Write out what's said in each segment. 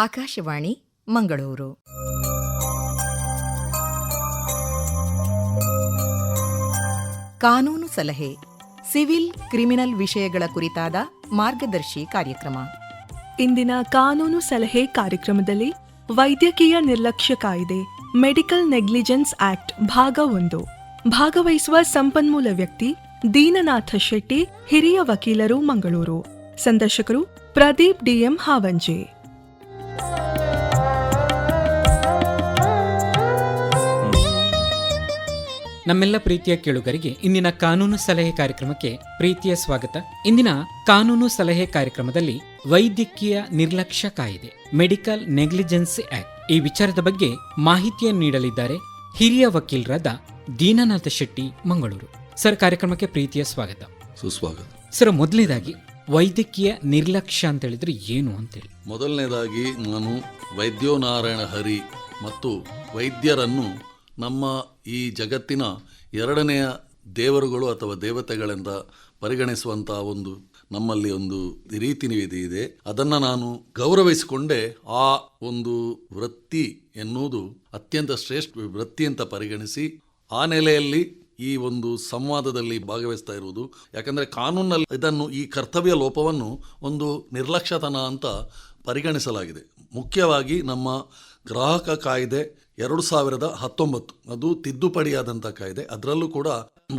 ಆಕಾಶವಾಣಿ ಮಂಗಳೂರು. ಕಾನೂನು ಸಲಹೆ, civil criminal ವಿಷಯಗಳ ಕುರಿತಾದ ಮಾರ್ಗದರ್ಶಿ ಕಾರ್ಯಕ್ರಮ. ಇಂದಿನ ಕಾನೂನು ಸಲಹೆ ಕಾರ್ಯಕ್ರಮದಲ್ಲಿ ವೈದ್ಯಕೀಯ ನಿರ್ಲಕ್ಷ್ಯ ಕಾಯ್ದೆ ಮೆಡಿಕಲ್ ನೆಗ್ಲಿಜೆನ್ಸ್ ಆಕ್ಟ್ ಭಾಗ 1. ಭಾಗವಹಿಸುವ ಸಂಪನ್ಮೂಲ ವ್ಯಕ್ತಿ ದೀನನಾಥ ಶೆಟ್ಟಿ, ಹಿರಿಯ ವಕೀಲರು, ಮಂಗಳೂರು. ಸಂದರ್ಶಕರು ಪ್ರದೀಪ್ ಡಿಎಂ ಹಾವಂಜೆ. ನಮ್ಮೆಲ್ಲ ಪ್ರೀತಿಯ ಕೇಳುಗರಿಗೆ ಇಂದಿನ ಕಾನೂನು ಸಲಹೆ ಕಾರ್ಯಕ್ರಮಕ್ಕೆ ಪ್ರೀತಿಯ ಸ್ವಾಗತ. ಇಂದಿನ ಕಾನೂನು ಸಲಹೆ ಕಾರ್ಯಕ್ರಮದಲ್ಲಿ ವೈದ್ಯಕೀಯ ನಿರ್ಲಕ್ಷ್ಯ ಕಾಯ್ದೆ ಮೆಡಿಕಲ್ ನೆಗ್ಲಿಜೆನ್ಸಿ ಆಕ್ಟ್ ಈ ವಿಚಾರದ ಬಗ್ಗೆ ಮಾಹಿತಿಯನ್ನು ನೀಡಲಿದ್ದಾರೆ ಹಿರಿಯ ವಕೀಲರಾದ ದೀನನಾಥ ಶೆಟ್ಟಿ, ಮಂಗಳೂರು. ಸರ್, ಕಾರ್ಯಕ್ರಮಕ್ಕೆ ಪ್ರೀತಿಯ ಸ್ವಾಗತ. ಸುಸ್ವಾಗತ. ಸರ್, ಮೊದಲನೇದಾಗಿ ವೈದ್ಯಕೀಯ ನಿರ್ಲಕ್ಷ್ಯ ಅಂತ ಹೇಳಿದ್ರೆ ಏನು ಅಂತೇಳಿ? ಮೊದಲನೇದಾಗಿ ನಾನು ವೈದ್ಯೋ ನಾರಾಯಣ ಹರಿ ಮತ್ತು ವೈದ್ಯರನ್ನು ನಮ್ಮ ಈ ಜಗತ್ತಿನ ಎರಡನೆಯ ದೇವರುಗಳು ಅಥವಾ ದೇವತೆಗಳೆಂದ ಪರಿಗಣಿಸುವಂಥ ನಮ್ಮಲ್ಲಿ ಒಂದು ರೀತಿ ನಿವಿಧಿ ಇದೆ. ಅದನ್ನು ನಾನು ಗೌರವಿಸಿಕೊಂಡೇ ಆ ಒಂದು ವೃತ್ತಿ ಎನ್ನುವುದು ಅತ್ಯಂತ ಶ್ರೇಷ್ಠ ವೃತ್ತಿ ಅಂತ ಪರಿಗಣಿಸಿ ಆ ನೆಲೆಯಲ್ಲಿ ಈ ಒಂದು ಸಂವಾದದಲ್ಲಿ ಭಾಗವಹಿಸ್ತಾ ಇರುವುದು. ಯಾಕಂದರೆ ಕಾನೂನಲ್ಲಿ ಇದನ್ನು, ಈ ಕರ್ತವ್ಯ ಲೋಪವನ್ನು ಒಂದು ನಿರ್ಲಕ್ಷ್ಯತನ ಅಂತ ಪರಿಗಣಿಸಲಾಗಿದೆ. ಮುಖ್ಯವಾಗಿ ನಮ್ಮ ಗ್ರಾಹಕ ಕಾಯ್ದೆ 2019 ಅದು ತಿದ್ದುಪಡಿಯಾದಂಥ ಕಾಯ್ದೆ. ಅದರಲ್ಲೂ ಕೂಡ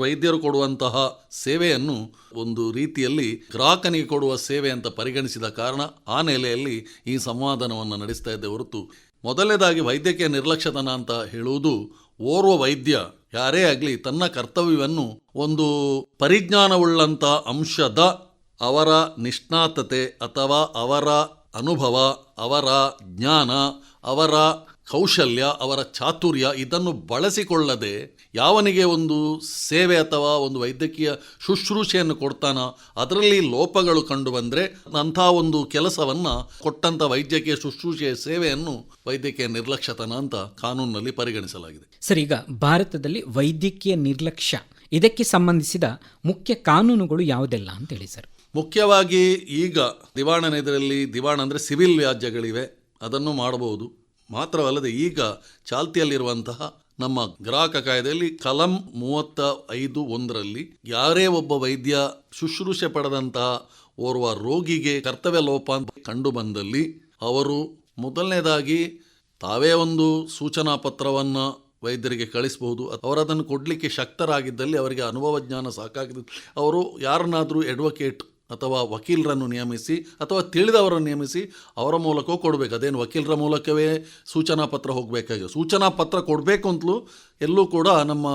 ವೈದ್ಯರು ಕೊಡುವಂತಹ ಸೇವೆಯನ್ನು ಒಂದು ರೀತಿಯಲ್ಲಿ ಗ್ರಾಹಕನಿಗೆ ಕೊಡುವ ಸೇವೆ ಅಂತ ಪರಿಗಣಿಸಿದ ಕಾರಣ ಆ ನೆಲೆಯಲ್ಲಿ ಈ ಸಂವಾದನವನ್ನು ನಡೆಸ್ತಾ ಇದ್ದೆ ಹೊರತು, ಮೊದಲನೇದಾಗಿ ವೈದ್ಯಕೀಯ ನಿರ್ಲಕ್ಷ್ಯತನ ಅಂತ ಹೇಳುವುದು ಓರ್ವ ವೈದ್ಯ ಯಾರೇ ಆಗಲಿ ತನ್ನ ಕರ್ತವ್ಯವನ್ನು ಒಂದು ಪರಿಜ್ಞಾನವುಳ್ಳಂಥ ಅಂಶದ ಅವರ ನಿಷ್ಣಾತತೆ ಅಥವಾ ಅವರ ಅನುಭವ, ಅವರ ಜ್ಞಾನ, ಅವರ ಕೌಶಲ್ಯ, ಅವರ ಚಾತುರ್ಯ ಇದನ್ನು ಬಳಸಿಕೊಳ್ಳದೆ ಯಾವನಿಗೆ ಒಂದು ಸೇವೆ ಅಥವಾ ಒಂದು ವೈದ್ಯಕೀಯ ಶುಶ್ರೂಷೆಯನ್ನು ಕೊಡ್ತಾನೋ ಅದರಲ್ಲಿ ಲೋಪಗಳು ಕಂಡು ಬಂದರೆ ಅಂಥ ಒಂದು ಕೆಲಸವನ್ನು ಕೊಟ್ಟಂಥ ವೈದ್ಯಕೀಯ ಶುಶ್ರೂಷೆಯ ಸೇವೆಯನ್ನು ವೈದ್ಯಕೀಯ ನಿರ್ಲಕ್ಷ್ಯತನ ಅಂತ ಕಾನೂನಿನಲ್ಲಿ ಪರಿಗಣಿಸಲಾಗಿದೆ. ಸರ್, ಈಗ ಭಾರತದಲ್ಲಿ ವೈದ್ಯಕೀಯ ನಿರ್ಲಕ್ಷ್ಯ ಇದಕ್ಕೆ ಸಂಬಂಧಿಸಿದ ಮುಖ್ಯ ಕಾನೂನುಗಳು ಯಾವುದೆಲ್ಲ ಅಂತೇಳಿ ಸರ್? ಮುಖ್ಯವಾಗಿ ಈಗ ದಿವಾಣನ ಇದರಲ್ಲಿ ದಿವಾಣ ಅಂದರೆ ಸಿವಿಲ್ ವ್ಯಾಜ್ಯಗಳಿವೆ, ಅದನ್ನು ಮಾಡಬಹುದು. ಮಾತ್ರವಲ್ಲದೆ ಈಗ ಚಾಲ್ತಿಯಲ್ಲಿರುವಂತಹ ನಮ್ಮ ಗ್ರಾಹಕ ಕಾಯ್ದೆಯಲ್ಲಿ ಕಲಂ 35(1) ಯಾರೇ ಒಬ್ಬ ವೈದ್ಯ ಶುಶ್ರೂಷೆ ಪಡೆದಂತಹ ಓರ್ವ ರೋಗಿಗೆ ಕರ್ತವ್ಯ ಲೋಪ ಕಂಡು ಬಂದಲ್ಲಿ ಅವರು ಮೊದಲನೇದಾಗಿ ತಾವೇ ಒಂದು ಸೂಚನಾ ಪತ್ರವನ್ನು ವೈದ್ಯರಿಗೆ ಕಳಿಸಬಹುದು. ಅವರದನ್ನು ಕೊಡಲಿಕ್ಕೆ ಶಕ್ತರಾಗಿದ್ದಲ್ಲಿ, ಅವರಿಗೆ ಅನುಭವ ಜ್ಞಾನ ಸಾಕಾಗಿದ್ದಲ್ಲಿ ಅವರು ಯಾರನ್ನಾದರೂ ಅಡ್ವೊಕೇಟ್ ಅಥವಾ ವಕೀಲರನ್ನು ನೇಮಿಸಿ ಅಥವಾ ತಿಳಿದವರನ್ನು ನೇಮಿಸಿ ಅವರ ಮೂಲಕ ಕೊಡಬೇಕು. ಅದೇನು ವಕೀಲರ ಮೂಲಕವೇ ಸೂಚನಾ ಪತ್ರ ಹೋಗಬೇಕಾಗಿದೆ. ಸೂಚನಾ ಪತ್ರ ಕೊಡಬೇಕು ಅಂತಲೂ ಎಲ್ಲೂ ಕೂಡ ನಮ್ಮ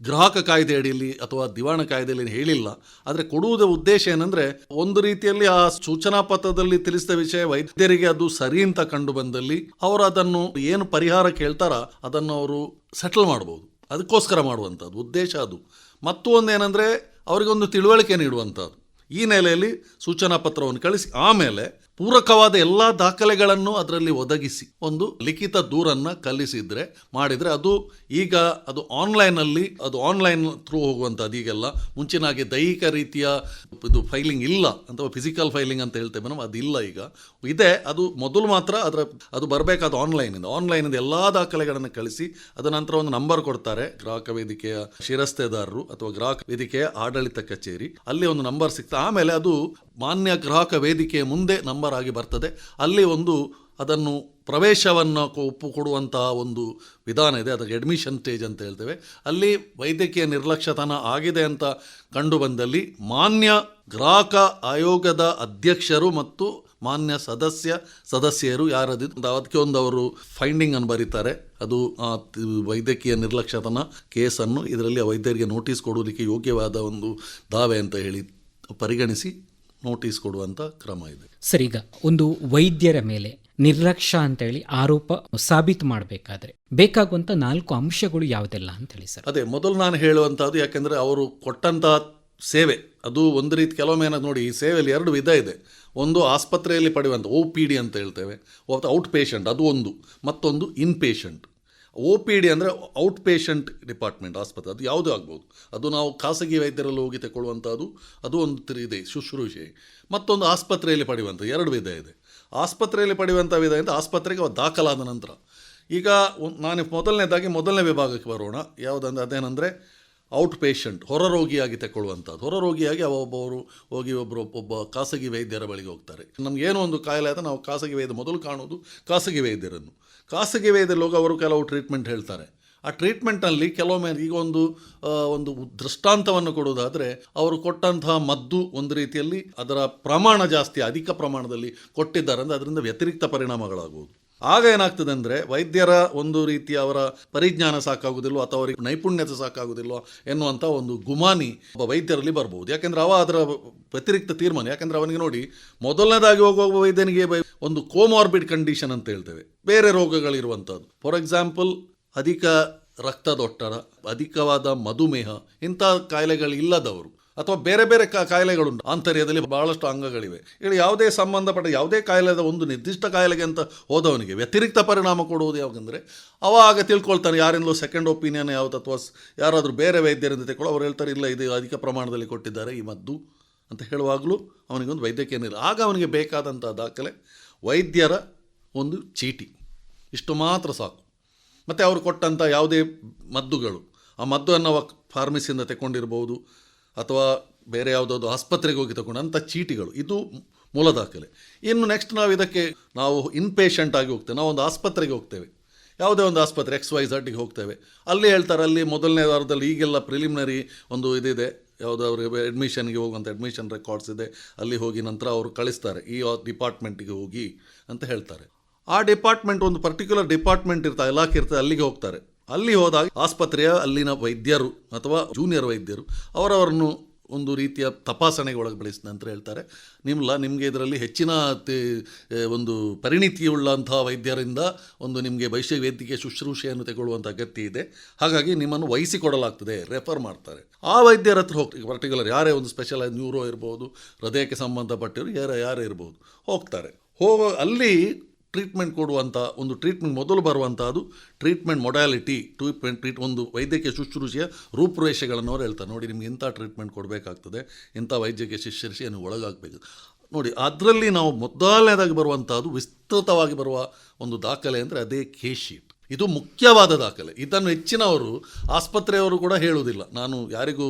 ಗ್ರಾಹಕ ಕಾಯ್ದೆ ಅಡಿಯಲ್ಲಿ ಅಥವಾ ದಿವಾಣ ಕಾಯ್ದೆಯಲ್ಲಿ ಹೇಳಿಲ್ಲ. ಆದರೆ ಕೊಡುವುದ ಉದ್ದೇಶ ಏನಂದರೆ, ಒಂದು ರೀತಿಯಲ್ಲಿ ಆ ಸೂಚನಾ ಪತ್ರದಲ್ಲಿ ತಿಳಿಸಿದ ವಿಷಯ ವೈದ್ಯರಿಗೆ ಅದು ಸರಿ ಅಂತ ಕಂಡು ಬಂದಲ್ಲಿ ಅವರು ಅದನ್ನು ಏನು ಪರಿಹಾರ ಕೇಳ್ತಾರ ಅದನ್ನು ಅವರು ಸೆಟಲ್ ಮಾಡ್ಬೋದು. ಅದಕ್ಕೋಸ್ಕರ ಮಾಡುವಂಥದ್ದು ಉದ್ದೇಶ ಅದು. ಮತ್ತೊಂದು ಏನಂದರೆ ಅವರಿಗೊಂದು ತಿಳುವಳಿಕೆ ನೀಡುವಂಥದ್ದು. ಈ ನೆಲೆಯಲ್ಲಿ ಸೂಚನಾ ಪತ್ರವನ್ನು ಕಳಿಸಿ ಆಮೇಲೆ ಪೂರಕವಾದ ಎಲ್ಲ ದಾಖಲೆಗಳನ್ನು ಅದರಲ್ಲಿ ಒದಗಿಸಿ ಒಂದು ಲಿಖಿತ ದೂರನ್ನು ಕಲಿಸಿದರೆ ಮಾಡಿದರೆ ಅದು ಆನ್ಲೈನಲ್ಲಿ ಅದು ಆನ್ಲೈನ್ ಥ್ರೂ ಹೋಗುವಂಥದ್ದು. ಈಗೆಲ್ಲ ಮುಂಚಿನಾಗೆ ದೈಹಿಕ ರೀತಿಯ ಇದು ಫೈಲಿಂಗ್ ಇಲ್ಲ ಅಥವಾ ಫಿಸಿಕಲ್ ಫೈಲಿಂಗ್ ಅಂತ ಹೇಳ್ತೇವೆ ನಾವು, ಅದಿಲ್ಲ. ಈಗ ಇದೆ, ಅದು ಮೊದಲು ಮಾತ್ರ ಅದು ಬರಬೇಕಾದ ಆನ್ಲೈನಿಂದ ಎಲ್ಲ ದಾಖಲೆಗಳನ್ನು ಕಳಿಸಿ ಅದರ ನಂತರ ಒಂದು ನಂಬರ್ ಕೊಡ್ತಾರೆ ಗ್ರಾಹಕ ವೇದಿಕೆಯ ಶಿರಸ್ತೇದಾರರು ಅಥವಾ ಗ್ರಾಹಕ ವೇದಿಕೆಯ ಆಡಳಿತ ಕಚೇರಿ. ಅಲ್ಲಿ ಒಂದು ನಂಬರ್ ಸಿಗ್ತದೆ. ಆಮೇಲೆ ಅದು ಮಾನ್ಯ ಗ್ರಾಹಕ ವೇದಿಕೆಯ ಮುಂದೆ ನಂಬರ್ ಆಗಿ ಬರ್ತದೆ. ಅಲ್ಲಿ ಅದನ್ನು ಪ್ರವೇಶವನ್ನು ಒಪ್ಪುಕೊಡುವಂತಹ ಒಂದು ವಿಧಾನ ಇದೆ, ಅದಕ್ಕೆ ಅಡ್ಮಿಷನ್ ಸ್ಟೇಜ್ ಅಂತ ಹೇಳ್ತೇವೆ. ಅಲ್ಲಿ ವೈದ್ಯಕೀಯ ನಿರ್ಲಕ್ಷ್ಯತನ ಆಗಿದೆ ಅಂತ ಕಂಡು ಬಂದಲ್ಲಿ ಮಾನ್ಯ ಗ್ರಾಹಕ ಆಯೋಗದ ಅಧ್ಯಕ್ಷರು ಮತ್ತು ಮಾನ್ಯ ಸದಸ್ಯರು ಅದಕ್ಕೆ ಒಂದು ಅವರು ಫೈಂಡಿಂಗ್ ಅನ್ನು ಬರೀತಾರೆ. ಅದು ವೈದ್ಯಕೀಯ ನಿರ್ಲಕ್ಷ್ಯತನ ಕೇಸನ್ನು ಇದರಲ್ಲಿ ವೈದ್ಯರಿಗೆ ನೋಟಿಸ್ ಕೊಡುವುದಕ್ಕೆ ಯೋಗ್ಯವಾದ ಒಂದು ದಾವೆ ಅಂತ ಹೇಳಿ ಪರಿಗಣಿಸಿ ನೋಟಿಸ್ ಕೊಡುವಂಥ ಕ್ರಮ ಇದೆ. ಸರ್, ಈಗ ಒಂದು ವೈದ್ಯರ ಮೇಲೆ ನಿರ್ಲಕ್ಷ್ಯ ಅಂತೇಳಿ ಆರೋಪ ಸಾಬೀತು ಮಾಡಬೇಕಾದ್ರೆ ಬೇಕಾಗುವಂಥ 4 ಅಂಶಗಳು ಯಾವುದೆಲ್ಲ ಅಂತೇಳಿ ಸರ್? ಅದೇ ಮೊದಲು ನಾನು ಹೇಳುವಂಥದ್ದು, ಯಾಕೆಂದರೆ ಅವರು ಕೊಟ್ಟಂಥ ಸೇವೆ ಅದು ಒಂದು ರೀತಿ ಕೆಲವೊಮ್ಮೆ ನೋಡಿ, ಈ ಸೇವೆಯಲ್ಲಿ 2 ವಿಧ ಇದೆ. ಒಂದು ಆಸ್ಪತ್ರೆಯಲ್ಲಿ ಪಡೆಯುವಂಥ OPD ಅಂತ ಹೇಳ್ತೇವೆ, ಔಟ್ ಪೇಷಂಟ್, ಅದು ಒಂದು. ಮತ್ತೊಂದು ಇನ್ ಪೇಷಂಟ್. OPD ಅಂದರೆ ಔಟ್ ಪೇಷಂಟ್ ಡಿಪಾರ್ಟ್ಮೆಂಟ್ ಆಸ್ಪತ್ರೆ, ಅದು ಯಾವುದೂ ಆಗ್ಬೋದು. ಅದು ನಾವು ಖಾಸಗಿ ವೈದ್ಯರಲ್ಲಿ ಹೋಗಿ ತಗೊಳ್ಳುವಂಥದ್ದು, ಅದು ಒಂದು ಇದೆ ಶುಶ್ರೂಷೆ. ಮತ್ತೊಂದು ಆಸ್ಪತ್ರೆಯಲ್ಲಿ ಪಡೆಯುವಂಥ 2 ವಿಧ ಇದೆ. ಆಸ್ಪತ್ರೆಯಲ್ಲಿ ಪಡೆಯುವಂಥ ವಿಧ ಅಂತ ಆಸ್ಪತ್ರೆಗೆ ಅವ ದಾಖಲಾದ ನಂತರ. ಈಗ ನಾನು ಮೊದಲನೇ ವಿಭಾಗಕ್ಕೆ ಬರೋಣ. ಯಾವುದಂದ್ರೆ ಅದೇನೆಂದರೆ ಔಟ್ ಪೇಷಂಟ್, ಹೊರರೋಗಿಯಾಗಿ ತಗೊಳ್ಳುವಂಥದ್ದು. ಹೊರರೋಗಿಯಾಗಿ ಒಬ್ಬರು ಹೋಗಿ ಒಬ್ಬ ಖಾಸಗಿ ವೈದ್ಯರ ಬಳಿಗೆ ಹೋಗ್ತಾರೆ. ನಮಗೇನೋ ಒಂದು ಕಾಯಿಲೆ ಆದ ನಾವು ಖಾಸಗಿ ವೈದ್ಯ ಮೊದಲು ಕಾಣೋದು ಖಾಸಗಿ ವೈದ್ಯರನ್ನು. ಖಾಸಗಿ ವೈದ್ಯರಲ್ಲಿ ಹೋಗಿ ಅವರು ಕೆಲವು ಟ್ರೀಟ್ಮೆಂಟ್ ಹೇಳ್ತಾರೆ. ಆ ಟ್ರೀಟ್ಮೆಂಟ್ನಲ್ಲಿ ಕೆಲವೊಮ್ಮೆ ಈಗ ಒಂದು ದೃಷ್ಟಾಂತವನ್ನು ಕೊಡುವುದಾದರೆ, ಅವರು ಕೊಟ್ಟಂತಹ ಮದ್ದು ಒಂದು ರೀತಿಯಲ್ಲಿ ಅದರ ಪ್ರಮಾಣ ಜಾಸ್ತಿ, ಅಧಿಕ ಪ್ರಮಾಣದಲ್ಲಿ ಕೊಟ್ಟಿದ್ದಾರೆ ಅಂದರೆ ಅದರಿಂದ ವ್ಯತಿರಿಕ್ತ ಪರಿಣಾಮಗಳಾಗುವುದು. ಆಗ ಏನಾಗ್ತದೆ ಅಂದರೆ ವೈದ್ಯರ ಒಂದು ರೀತಿಯ ಅವರ ಪರಿಜ್ಞಾನ ಸಾಕಾಗುವುದಿಲ್ಲೋ ಅಥವಾ ಅವರಿಗೆ ನೈಪುಣ್ಯತೆ ಸಾಕಾಗುವುದಿಲ್ಲೋ ಎನ್ನುವಂಥ ಒಂದು ಗುಮಾನಿ ಒಬ್ಬ ವೈದ್ಯರಲ್ಲಿ ಬರ್ಬೋದು. ಯಾಕೆಂದರೆ ಅದರ ವ್ಯತಿರಿಕ್ತ ತೀರ್ಮಾನ. ಯಾಕೆಂದರೆ ಅವನಿಗೆ ನೋಡಿ, ಮೊದಲನೇದಾಗಿ ಹೋಗುವ ವೈದ್ಯನಿಗೆ ಒಂದು ಕೋಮಾರ್ಬಿಡ್ ಕಂಡೀಷನ್ ಅಂತ ಹೇಳ್ತೇವೆ, ಬೇರೆ ರೋಗಗಳಿರುವಂಥದ್ದು. ಫಾರ್ ಎಕ್ಸಾಂಪಲ್ ಅಧಿಕ ರಕ್ತದೊತ್ತಡ, ಅಧಿಕವಾದ ಮಧುಮೇಹ, ಇಂಥ ಕಾಯಿಲೆಗಳಿಲ್ಲದವರು ಅಥವಾ ಬೇರೆ ಬೇರೆ ಕಾಯಿಲೆಗಳುಂಟು. ಆಂತರ್ಯದಲ್ಲಿ ಬಹಳಷ್ಟು ಅಂಗಗಳಿವೆ. ಈಗ ಯಾವುದೇ ಸಂಬಂಧಪಟ್ಟ ಯಾವುದೇ ಕಾಯಿಲೆದ ಒಂದು ನಿರ್ದಿಷ್ಟ ಕಾಯಿಲೆಗೆ ಅಂತ ಹೋದವನಿಗೆ ವ್ಯತಿರಿಕ್ತ ಪರಿಣಾಮ ಕೊಡುವುದು ಯಾವಾಗಂದರೆ ಆಗ ತಿಳ್ಕೊಳ್ತಾನೆ ಯಾರಿಂದಲೂ ಸೆಕೆಂಡ್ ಒಪಿನಿಯನ್ ಯಾವುದು ಅಥವಾ ಯಾರಾದರೂ ಬೇರೆ ವೈದ್ಯರಿಂದ ತೆಗೆದುಕೊಳ್ಳೋ ಅವ್ರು ಹೇಳ್ತಾರೆ ಇಲ್ಲ ಇದು ಅಧಿಕ ಪ್ರಮಾಣದಲ್ಲಿ ಕೊಟ್ಟಿದ್ದಾರೆ ಈ ಮದ್ದು ಅಂತ ಹೇಳುವಾಗಲೂ ಅವನಿಗೊಂದು ವೈದ್ಯಕೀಯ ಆಗ ಅವನಿಗೆ ಬೇಕಾದಂಥ ದಾಖಲೆ ವೈದ್ಯರ ಒಂದು ಚೀಟಿ, ಇಷ್ಟು ಮಾತ್ರ ಸಾಕು. ಮತ್ತು ಅವರು ಕೊಟ್ಟಂಥ ಯಾವುದೇ ಮದ್ದುಗಳು, ಆ ಮದ್ದನ್ನು ಫಾರ್ಮಸಿಯಿಂದ ತಗೊಂಡಿರ್ಬೋದು ಅಥವಾ ಬೇರೆ ಯಾವುದಾದ್ರು ಆಸ್ಪತ್ರೆಗೆ ಹೋಗಿ ತಗೊಂಡಂಥ ಚೀಟಿಗಳು, ಇದು ಮೂಲ ದಾಖಲೆ. ಇನ್ನು ನೆಕ್ಸ್ಟ್ ನಾವು ಇನ್ಪೇಷಂಟ್ ಆಗಿ ಹೋಗ್ತೇವೆ. ನಾವು ಒಂದು ಆಸ್ಪತ್ರೆಗೆ ಹೋಗ್ತೇವೆ, ಯಾವುದೇ ಒಂದು ಆಸ್ಪತ್ರೆ XYZ ಹೋಗ್ತೇವೆ. ಅಲ್ಲಿ ಹೇಳ್ತಾರೆ, ಅಲ್ಲಿ ಮೊದಲನೇ ವಾರದಲ್ಲಿ ಈಗೆಲ್ಲ ಪ್ರಿಲಿಮಿನರಿ ಒಂದು ಇದಿದೆ, ಯಾವುದೋ ಅವ್ರಿಗೆ ಅಡ್ಮಿಷನ್ಗೆ ಹೋಗುವಂಥ ಅಡ್ಮಿಷನ್ ರೆಕಾರ್ಡ್ಸ್ ಇದೆ, ಅಲ್ಲಿ ಹೋಗಿ ನಂತರ ಅವರು ಕಳಿಸ್ತಾರೆ ಈ ಡಿಪಾರ್ಟ್ಮೆಂಟಿಗೆ ಹೋಗಿ ಅಂತ ಹೇಳ್ತಾರೆ. ಆ ಡಿಪಾರ್ಟ್ಮೆಂಟ್ ಒಂದು ಪರ್ಟಿಕ್ಯುಲರ್ ಡಿಪಾರ್ಟ್ಮೆಂಟ್ ಇರ್ತಾರೆ, ಇಲಾಖೆ ಇರ್ತದೆ, ಅಲ್ಲಿಗೆ ಹೋಗ್ತಾರೆ. ಅಲ್ಲಿ ಹೋದಾಗ ಆಸ್ಪತ್ರೆಯ ಅಲ್ಲಿನ ವೈದ್ಯರು ಅಥವಾ ಜೂನಿಯರ್ ವೈದ್ಯರು ಅವರವರನ್ನು ಒಂದು ರೀತಿಯ ತಪಾಸಣೆಗೆ ಒಳಪಡಿಸಿದ ನಂತರ ಹೇಳ್ತಾರೆ, ನಿಮಗೆ ಇದರಲ್ಲಿ ಹೆಚ್ಚಿನ ಒಂದು ಪರಿಣಿತಿಯುಳ್ಳಂತಹ ವೈದ್ಯರಿಂದ ಒಂದು ನಿಮಗೆ ವೈದ್ಯಕೀಯ ಶುಶ್ರೂಷೆಯನ್ನು ತಗೊಳ್ಳುವಂಥ ಅಗತ್ಯ ಇದೆ, ಹಾಗಾಗಿ ನಿಮ್ಮನ್ನು ವಹಿಸಿಕೊಡಲಾಗ್ತದೆ, ರೆಫರ್ ಮಾಡ್ತಾರೆ. ಆ ವೈದ್ಯರ ಹತ್ರ ಹೋಗ್ತಾರೆ. ಪರ್ಟಿಕ್ಯುಲರ್ ಯಾರೇ ಒಂದು ಸ್ಪೆಷಲೈಸ್ ನ್ಯೂರೋ ಇರ್ಬೋದು, ಹೃದಯಕ್ಕೆ ಸಂಬಂಧಪಟ್ಟಿರೋ ಯಾರೇ ಇರ್ಬೋದು, ಹೋಗ್ತಾರೆ. ಅಲ್ಲಿ ಟ್ರೀಟ್ಮೆಂಟ್ ಕೊಡುವಂಥ ಒಂದು ಟ್ರೀಟ್ಮೆಂಟ್ ಮೊದಲು ಬರುವಂಥದ್ದು ಟ್ರೀಟ್ಮೆಂಟ್ ಮೊಡ್ಯಾಲಿಟಿ, ಒಂದು ವೈದ್ಯಕೀಯ ಶುಶ್ರೂಷೆಯ ರೂಪುರೇಷೆಗಳನ್ನು ಅವರು ಹೇಳ್ತಾರೆ. ನೋಡಿ, ನಿಮ್ಗೆ ಇಂಥ ಟ್ರೀಟ್ಮೆಂಟ್ ಕೊಡಬೇಕಾಗ್ತದೆ, ಇಂಥ ವೈದ್ಯಕೀಯ ಶುಶ್ರೂಷೆಯನ್ನು ಒಳಗಾಗಬೇಕು. ನೋಡಿ, ಅದರಲ್ಲಿ ನಾವು ಮೊದಲನೇದಾಗಿ ಬರುವಂಥದ್ದು ವಿಸ್ತೃತವಾಗಿ ಬರುವ ಒಂದು ದಾಖಲೆ ಅಂದರೆ ಅದೇ ಕೇಸ್ ಶೀಟ್. ಇದು ಮುಖ್ಯವಾದ ದಾಖಲೆ. ಇದನ್ನು ಹೆಚ್ಚಿನವರು ಆಸ್ಪತ್ರೆಯವರು ಕೂಡ ಹೇಳುವುದಿಲ್ಲ. ನಾನು ಯಾರಿಗೂ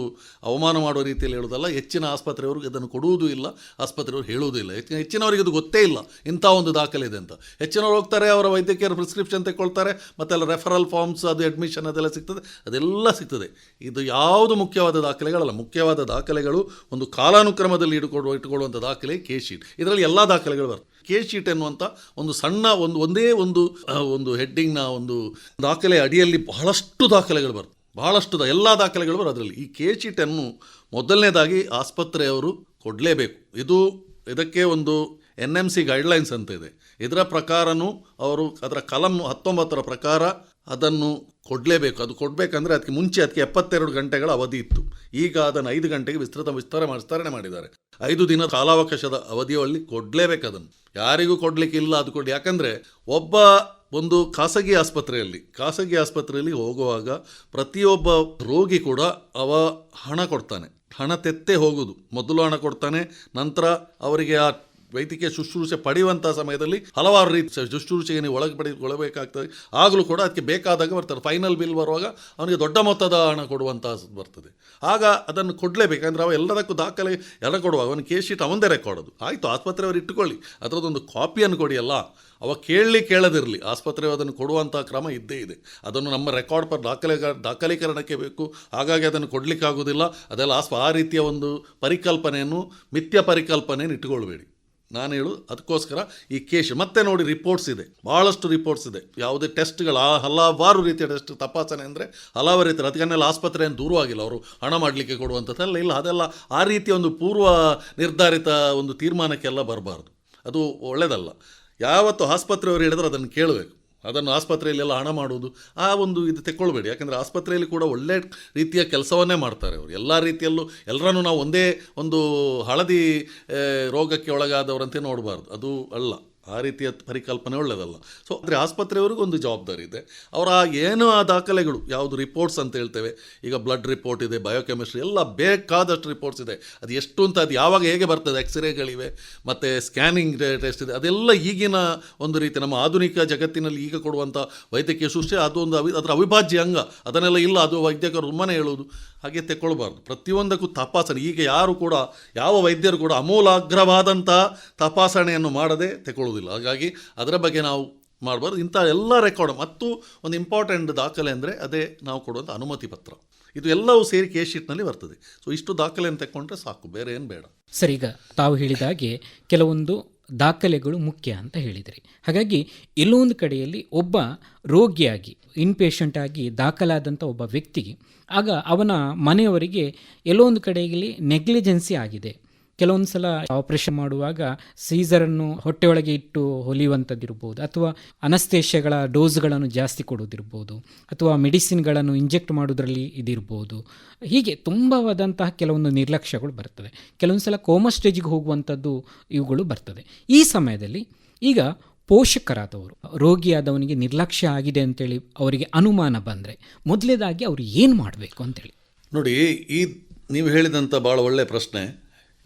ಅವಮಾನ ಮಾಡುವ ರೀತಿಯಲ್ಲಿ ಹೇಳೋದಲ್ಲ, ಹೆಚ್ಚಿನ ಆಸ್ಪತ್ರೆಯವರು ಇದನ್ನು ಕೊಡುವುದೂ ಇಲ್ಲ, ಆಸ್ಪತ್ರೆಯವರು ಹೇಳುವುದೂ ಇಲ್ಲ. ಹೆಚ್ಚಿನವರಿಗೆ ಇದು ಗೊತ್ತೇ ಇಲ್ಲ ಇಂಥ ಒಂದು ದಾಖಲೆ ಇದೆ ಅಂತ. ಹೆಚ್ಚಿನವರು ಹೋಗ್ತಾರೆ, ಅವರ ವೈದ್ಯಕೀಯ ಪ್ರಿಸ್ಕ್ರಿಪ್ಷನ್ ತೆಗೊಳ್ತಾರೆ, ಮತ್ತೆಲ್ಲ ರೆಫರಲ್ ಫಾರ್ಮ್ಸ್, ಅದು ಅಡ್ಮಿಷನ್ ಅದೆಲ್ಲ ಸಿಗ್ತದೆ, ಅದೆಲ್ಲ ಸಿಗ್ತದೆ. ಇದು ಯಾವುದು ಮುಖ್ಯವಾದ ದಾಖಲೆಗಳಲ್ಲ. ಮುಖ್ಯವಾದ ದಾಖಲೆಗಳು ಒಂದು ಕಾಲಾನುಕ್ರಮದಲ್ಲಿ ಇಟ್ಟುಕೊಳ್ಳುವಂಥ ದಾಖಲೆ ಕೇಸ್ ಶೀಟ್. ಇದರಲ್ಲಿ ಎಲ್ಲ ದಾಖಲೆಗಳು ಬರ್ತವೆ. ಕೇಸ್ ಶೀಟ್ ಎನ್ನುವಂಥ ಒಂದು ಸಣ್ಣ ಒಂದೇ ಒಂದು ಹೆಡ್ಡಿಂಗ್ನ ಒಂದು ದಾಖಲೆ ಅಡಿಯಲ್ಲಿ ಬಹಳಷ್ಟು ದಾಖಲೆಗಳು ಬರ್ತವೆ, ಎಲ್ಲ ದಾಖಲೆಗಳು ಬರ್ತವೆ ಅದರಲ್ಲಿ. ಈ ಕೇಸ್ ಶೀಟನ್ನು ಮೊದಲನೇದಾಗಿ ಆಸ್ಪತ್ರೆಯವರು ಕೊಡಲೇಬೇಕು. ಇದಕ್ಕೆ ಒಂದು NMC ಗೈಡ್ಲೈನ್ಸ್ ಅಂತ ಇದೆ. ಇದರ ಪ್ರಕಾರನೂ ಅವರು ಅದರ ಕಲಂ 19 ಪ್ರಕಾರ ಅದನ್ನು ಕೊಡಲೇಬೇಕು. ಅದು ಕೊಡಬೇಕಂದ್ರೆ ಅದಕ್ಕೆ ಮುಂಚೆ 72 ಗಂಟೆಗಳ ಅವಧಿ ಇತ್ತು. ಈಗ ಅದನ್ನು 5 ಗಂಟೆಗೆ ವಿಸ್ತರಣೆ ಮಾಡಿದ್ದಾರೆ. 5 ದಿನ ಕಾಲಾವಕಾಶದ ಅವಧಿಯಲ್ಲಿ ಕೊಡಲೇಬೇಕು. ಅದನ್ನು ಯಾರಿಗೂ ಕೊಡಲಿಕ್ಕಿಲ್ಲ, ಅದು ಕೊಡಿ. ಯಾಕಂದರೆ ಒಂದು ಖಾಸಗಿ ಆಸ್ಪತ್ರೆಯಲ್ಲಿ ಹೋಗುವಾಗ ಪ್ರತಿಯೊಬ್ಬ ರೋಗಿ ಕೂಡ ಹಣ ಕೊಡ್ತಾನೆ, ಹಣ ತೆತ್ತೇ ಹೋಗೋದು. ಮೊದಲು ಹಣ ಕೊಡ್ತಾನೆ, ನಂತರ ಅವರಿಗೆ ಆ ವೈದ್ಯಕೀಯ ಶುಶ್ರೂಷೆ ಪಡೆಯುವಂಥ ಸಮಯದಲ್ಲಿ ಹಲವಾರು ರೀತಿ ಶುಶ್ರೂಷೆಗೆ ನೀವು ಒಳಬೇಕಾಗ್ತದೆ. ಆಗಲೂ ಕೂಡ ಅದಕ್ಕೆ ಬೇಕಾದಾಗ ಬರ್ತಾರೆ. ಫೈನಲ್ ಬಿಲ್ ಬರುವಾಗ ಅವನಿಗೆ ದೊಡ್ಡ ಮೊತ್ತದ ಹಣ ಕೊಡುವಂಥ ಬರ್ತದೆ. ಆಗ ಅದನ್ನು ಕೊಡಲೇಬೇಕಂದ್ರೆ ಅವ ಎಲ್ಲದಕ್ಕೂ ದಾಖಲೆ ಎಲ್ಲ ಕೊಡುವಾಗ ಅವನ ಕೇಸ್ ಶೀಟ್ ಅವಂದೇ ರೆಕಾರ್ಡದು. ಆಯಿತು, ಆಸ್ಪತ್ರೆಯವರು ಇಟ್ಟುಕೊಳ್ಳಿ, ಅದರದ್ದೊಂದು ಕಾಪಿಯನ್ನು ಕೊಡಿ. ಅಲ್ಲ, ಅವ ಕೇಳದಿರಲಿ, ಆಸ್ಪತ್ರೆ ಅದನ್ನು ಕೊಡುವಂಥ ಕ್ರಮ ಇದ್ದೇ ಇದೆ. ಅದನ್ನು ನಮ್ಮ ರೆಕಾರ್ಡ್ ದಾಖಲೀಕರಣಕ್ಕೆ ಬೇಕು. ಹಾಗಾಗಿ ಅದನ್ನು ಕೊಡಲಿಕ್ಕಾಗೋದಿಲ್ಲ. ಅದೆಲ್ಲ ಆ ರೀತಿಯ ಒಂದು ಮಿಥ್ಯ ಪರಿಕಲ್ಪನೆಯನ್ನು ಇಟ್ಟುಕೊಳ್ಬೇಡಿ. ನಾನು ಹೇಳೋದು ಅದಕ್ಕೋಸ್ಕರ ಈ ಕೇಸ್. ಮತ್ತೆ ನೋಡಿ, ರಿಪೋರ್ಟ್ಸ್ ಇದೆ, ಭಾಳಷ್ಟು ರಿಪೋರ್ಟ್ಸ್ ಇದೆ. ಯಾವುದೇ ಟೆಸ್ಟ್ಗಳು, ಹಲವಾರು ರೀತಿಯ ಟೆಸ್ಟ್, ತಪಾಸಣೆ ಅಂದರೆ ಹಲವಾರು ರೀತಿಯ. ಅದಕ್ಕೆಲ್ಲ ಆಸ್ಪತ್ರೆಯನ್ನು ದೂರವಾಗಿಲ್ಲ, ಅವರು ಹಣ ಮಾಡಲಿಕ್ಕೆ ಕೊಡುವಂಥದ್ದೆಲ್ಲ ಇಲ್ಲ. ಅದೆಲ್ಲ ಆ ರೀತಿಯ ಒಂದು ಪೂರ್ವ ನಿರ್ಧಾರಿತ ಒಂದು ತೀರ್ಮಾನಕ್ಕೆಲ್ಲ ಬರಬಾರ್ದು. ಅದು ಒಳ್ಳೆಯದಲ್ಲ. ಯಾವತ್ತು ಆಸ್ಪತ್ರೆಯವರು ಹೇಳಿದ್ರೆ ಅದನ್ನು ಕೇಳಬೇಕು. ಅದನ್ನು ಆಸ್ಪತ್ರೆಯಲ್ಲೆಲ್ಲ ಹಣ ಮಾಡುವುದು ಆ ಒಂದು ಇದು ತೆಕ್ಕೊಳ್ಬೇಡಿ. ಯಾಕಂದರೆ ಆಸ್ಪತ್ರೆಯಲ್ಲಿ ಕೂಡ ಒಳ್ಳೆ ರೀತಿಯ ಕೆಲಸವನ್ನೇ ಮಾಡ್ತಾರೆ ಅವರು. ಎಲ್ಲ ರೀತಿಯಲ್ಲೂ ಎಲ್ಲರನ್ನೂ ನಾವು ಒಂದೇ ಒಂದು ಹಳದಿ ರೋಗಕ್ಕೆ ಒಳಗಾದವರಂತೆ ನೋಡಬಾರ್ದು, ಅದು ಅಲ್ಲ. ಆ ರೀತಿಯ ಪರಿಕಲ್ಪನೆ ಒಳ್ಳೆಯದಲ್ಲ. ಸೊ ಆದರೆ ಆಸ್ಪತ್ರೆಯವರಿಗೂ ಒಂದು ಜವಾಬ್ದಾರಿ ಇದೆ. ಅವರ ಏನು ಆ ದಾಖಲೆಗಳು ಯಾವುದು ರಿಪೋರ್ಟ್ಸ್ ಅಂತ ಹೇಳ್ತೇವೆ, ಈಗ ಬ್ಲಡ್ ರಿಪೋರ್ಟ್ ಇದೆ, ಬಯೋಕೆಮಿಸ್ಟ್ರಿ ಎಲ್ಲ ಬೇಕಾದಷ್ಟು ರಿಪೋರ್ಟ್ಸ್ ಇದೆ. ಅದು ಎಷ್ಟು ಅಂತ ಅದು ಯಾವಾಗ ಹೇಗೆ ಬರ್ತದೆ, ಎಕ್ಸ್ರೇಗಳಿವೆ ಮತ್ತು ಸ್ಕ್ಯಾನಿಂಗ್ ಟೆಸ್ಟ್ ಇದೆ, ಅದೆಲ್ಲ ಈಗಿನ ಒಂದು ರೀತಿ ನಮ್ಮ ಆಧುನಿಕ ಜಗತ್ತಿನಲ್ಲಿ ಈಗ ಕೊಡುವಂಥ ವೈದ್ಯಕೀಯ ಸೃಷ್ಟಿ ಅದೊಂದು ಅದರ ಅವಿಭಾಜ್ಯ ಅಂಗ. ಅದನ್ನೆಲ್ಲ ಇಲ್ಲ, ಅದು ವೈದ್ಯಕರು ಸುಮ್ಮನೆ ಹೇಳೋದು ಹಾಗೆ ತೆಕ್ಕೊಳ್ಬಾರ್ದು. ಪ್ರತಿಯೊಂದಕ್ಕೂ ತಪಾಸಣೆ, ಈಗ ಯಾರು ಕೂಡ ಯಾವ ವೈದ್ಯರು ಕೂಡ ಅಮೂಲಾಗ್ರವಾದಂಥ ತಪಾಸಣೆಯನ್ನು ಮಾಡದೆ ತೆಗೊಳ್ಳೋದಿಲ್ಲ. ಹಾಗಾಗಿ ಅದರ ಬಗ್ಗೆ ನಾವು ಮಾಡಬಾರ್ದು. ಇಂಥ ಎಲ್ಲ ರೆಕಾರ್ಡ್ ಮತ್ತು ಒಂದು ಇಂಪಾರ್ಟೆಂಟ್ ದಾಖಲೆ ಅಂದರೆ ಅದೇ ನಾವು ಕೊಡುವಂಥ ಅನುಮತಿ ಪತ್ರ. ಇದು ಎಲ್ಲವೂ ಸೇರಿ ಕೇಸ್ ಶೀಟ್ನಲ್ಲಿ ಬರ್ತದೆ. ಸೊ ಇಷ್ಟು ದಾಖಲೆಯನ್ನು ತೆಕ್ಕೊಂಡ್ರೆ ಸಾಕು, ಬೇರೆ ಏನು ಬೇಡ. ಸರ್, ಈಗ ತಾವು ಹೇಳಿದ ಹಾಗೆ ಕೆಲವೊಂದು ದಾಖಲೆಗಳು ಮುಖ್ಯ ಅಂತ ಹೇಳಿದ್ರಿ. ಹಾಗಾಗಿ ಎಲ್ಲೋ ಒಂದು ಕಡೆಯಲ್ಲಿ ಒಬ್ಬ ರೋಗಿಯಾಗಿ ಇನ್ಪೇಷಂಟ್ ಆಗಿ ದಾಖಲಾದಂಥ ಒಬ್ಬ ವ್ಯಕ್ತಿಗೆ ಆಗ ಅವನ ಮನೆಯವರಿಗೆ ಎಲ್ಲೋ ಒಂದು ಕಡೆಯಲ್ಲಿ ನೆಗ್ಲಿಜೆನ್ಸಿ ಆಗಿದೆ. ಕೆಲವೊಂದು ಸಲ ಆಪರೇಷನ್ ಮಾಡುವಾಗ ಸೀಸರನ್ನು ಹೊಟ್ಟೆಯೊಳಗೆ ಇಟ್ಟು ಹೊಲಿಯುವಂಥದ್ದಿರ್ಬೋದು, ಅಥವಾ ಅನಸ್ತೇಷ್ಯಗಳ ಡೋಸ್ಗಳನ್ನು ಜಾಸ್ತಿ ಕೊಡೋದಿರ್ಬೋದು, ಅಥವಾ ಮೆಡಿಸಿನ್ಗಳನ್ನು ಇಂಜೆಕ್ಟ್ ಮಾಡೋದ್ರಲ್ಲಿ ಇದಿರ್ಬೋದು. ಹೀಗೆ ತುಂಬವಾದಂತಹ ಕೆಲವೊಂದು ನಿರ್ಲಕ್ಷ್ಯಗಳು ಬರ್ತದೆ. ಕೆಲವೊಂದು ಸಲ ಕೋಮಾ ಸ್ಟೇಜಿಗೆ ಹೋಗುವಂಥದ್ದು ಇವುಗಳು ಬರ್ತದೆ. ಈ ಸಮಯದಲ್ಲಿ ಈಗ ಪೋಷಕರಾದವರು ರೋಗಿಯಾದವನಿಗೆ ನಿರ್ಲಕ್ಷ್ಯ ಆಗಿದೆ ಅಂತೇಳಿ ಅವರಿಗೆ ಅನುಮಾನ ಬಂದರೆ ಮೊದಲೇದಾಗಿ ಅವರು ಏನು ಮಾಡಬೇಕು ಅಂತೇಳಿ ನೋಡಿ, ಈ ನೀವು ಹೇಳಿದಂಥ ಭಾಳ ಒಳ್ಳೆಯ ಪ್ರಶ್ನೆ.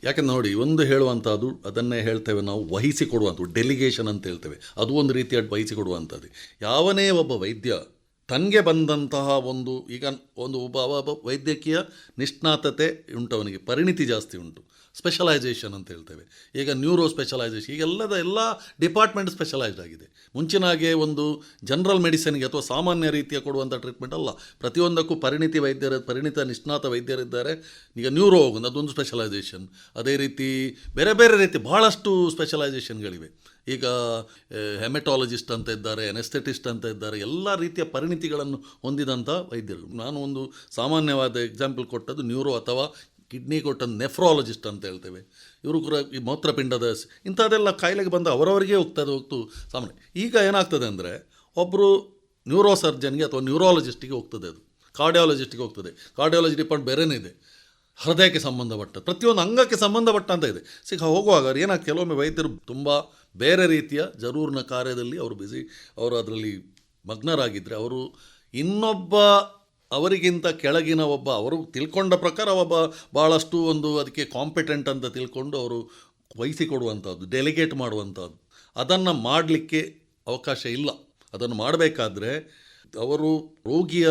ಯಾಕೆಂದ್ರೆ ನೋಡಿ, ಒಂದು ಹೇಳುವಂಥದ್ದು ಅದನ್ನೇ ಹೇಳ್ತೇವೆ ನಾವು, ವಹಿಸಿಕೊಡುವಂಥದ್ದು, ಡೆಲಿಗೇಷನ್ ಅಂತ ಹೇಳ್ತೇವೆ. ಅದು ಒಂದು ರೀತಿಯ ವಹಿಸಿಕೊಡುವಂಥದ್ದು. ಯಾವನೇ ಒಬ್ಬ ವೈದ್ಯ ತನಗೆ ಬಂದಂತಹ ಈಗ ಒಬ್ಬ ವೈದ್ಯಕೀಯ ನಿಷ್ಣಾತತೆ ಉಂಟು, ಅವನಿಗೆ ಪರಿಣಿತಿ ಜಾಸ್ತಿ ಉಂಟು, ಸ್ಪೆಷಲೈಸೇಷನ್ ಅಂತ ಹೇಳ್ತೇವೆ. ಈಗ ನ್ಯೂರೋ ಸ್ಪೆಷಲೈಸೇಷನ್, ಈಗೆಲ್ಲದ ಎಲ್ಲ ಡಿಪಾರ್ಟ್ಮೆಂಟ್ ಸ್ಪೆಷಲೈಸ್ಡ್ ಆಗಿದೆ. ಮುಂಚಿನ ಹಾಗೆ ಒಂದು ಜನರಲ್ ಮೆಡಿಸಿನ್ಗೆ ಅಥವಾ ಸಾಮಾನ್ಯ ರೀತಿಯ ಕೊಡುವಂಥ ಟ್ರೀಟ್ಮೆಂಟ್ ಅಲ್ಲ. ಪ್ರತಿಯೊಂದಕ್ಕೂ ಪರಿಣಿತ ನಿಷ್ಣಾತ ವೈದ್ಯರಿದ್ದಾರೆ. ಈಗ ನ್ಯೂರೋ ಹೋಗೋದು ಅದೊಂದು ಸ್ಪೆಷಲೈಸೇಷನ್. ಅದೇ ರೀತಿ ಬೇರೆ ಬೇರೆ ರೀತಿ ಭಾಳಷ್ಟು ಸ್ಪೆಷಲೈಸೇಷನ್ಗಳಿವೆ. ಈಗ ಹೆಮೆಟಾಲಜಿಸ್ಟ್ ಅಂತ ಇದ್ದಾರೆ, ಎನೆಸ್ಥೆಟಿಸ್ಟ್ ಅಂತ ಇದ್ದಾರೆ, ಎಲ್ಲ ರೀತಿಯ ಪರಿಣಿತಿಗಳನ್ನು ಹೊಂದಿದಂಥ ವೈದ್ಯರು. ನಾನು ಒಂದು ಸಾಮಾನ್ಯವಾದ ಎಕ್ಸಾಂಪಲ್ ಕೊಟ್ಟದ್ದು ನ್ಯೂರೋ ಅಥವಾ ಕಿಡ್ನಿ ಕೊಟ್ಟಂದು ನೆಫ್ರಾಲಜಿಸ್ಟ್ ಅಂತ ಹೇಳ್ತೇವೆ. ಇವರು ಕೂಡ ಈ ಮೂತ್ರಪಿಂಡದ ಇಂಥದ್ದೆಲ್ಲ ಕಾಯಿಲೆಗೆ ಬಂದ ಅವರವರಿಗೆ ಹೋಗ್ತು ಸಾಮಾನ್ಯ. ಈಗ ಏನಾಗ್ತದೆ ಅಂದರೆ ಒಬ್ಬರು ನ್ಯೂರೋ ಸರ್ಜನ್ಗೆ ಅಥವಾ ನ್ಯೂರಾಲಜಿಸ್ಟಿಗೆ ಹೋಗ್ತದೆ, ಅದು ಕಾರ್ಡಿಯಾಲಜಿಸ್ಟಿಗೆ ಹೋಗ್ತದೆ. ಕಾರ್ಡಿಯಾಲಜಿ ಡಿಪಾರ್ಟ್ಮೆಂಟ್ ಬೇರೆನೇ ಇದೆ, ಹೃದಯಕ್ಕೆ ಸಂಬಂಧಪಟ್ಟ ಪ್ರತಿಯೊಂದು ಅಂಗಕ್ಕೆ ಸಂಬಂಧಪಟ್ಟ ಅಂತ ಇದೆ. ಹೋಗುವಾಗ ಏನಾಗ ಕೆಲವೊಮ್ಮೆ ವೈದ್ಯರು ತುಂಬ ಬೇರೆ ರೀತಿಯ ಜರೂರಿನ ಕಾರ್ಯದಲ್ಲಿ ಅವರು ಅದರಲ್ಲಿ ಮಗ್ನರಾಗಿದ್ದರೆ ಅವರು ಇನ್ನೊಬ್ಬ ಅವರಿಗಿಂತ ಕೆಳಗಿನ ಒಬ್ಬ ಅವರು ತಿಳ್ಕೊಂಡ ಪ್ರಕಾರ ಒಬ್ಬ ಭಾಳಷ್ಟು ಅದಕ್ಕೆ ಕಾಂಪಿಟೆಂಟ್ ಅಂತ ತಿಳ್ಕೊಂಡು ಅವರು ವಹಿಸಿಕೊಡುವಂಥದ್ದು, ಡೆಲಿಗೇಟ್ ಮಾಡುವಂಥದ್ದು, ಅದನ್ನು ಮಾಡಲಿಕ್ಕೆ ಅವಕಾಶ ಇಲ್ಲ. ಅದನ್ನು ಮಾಡಬೇಕಾದ್ರೆ ಅವರು ರೋಗಿಯ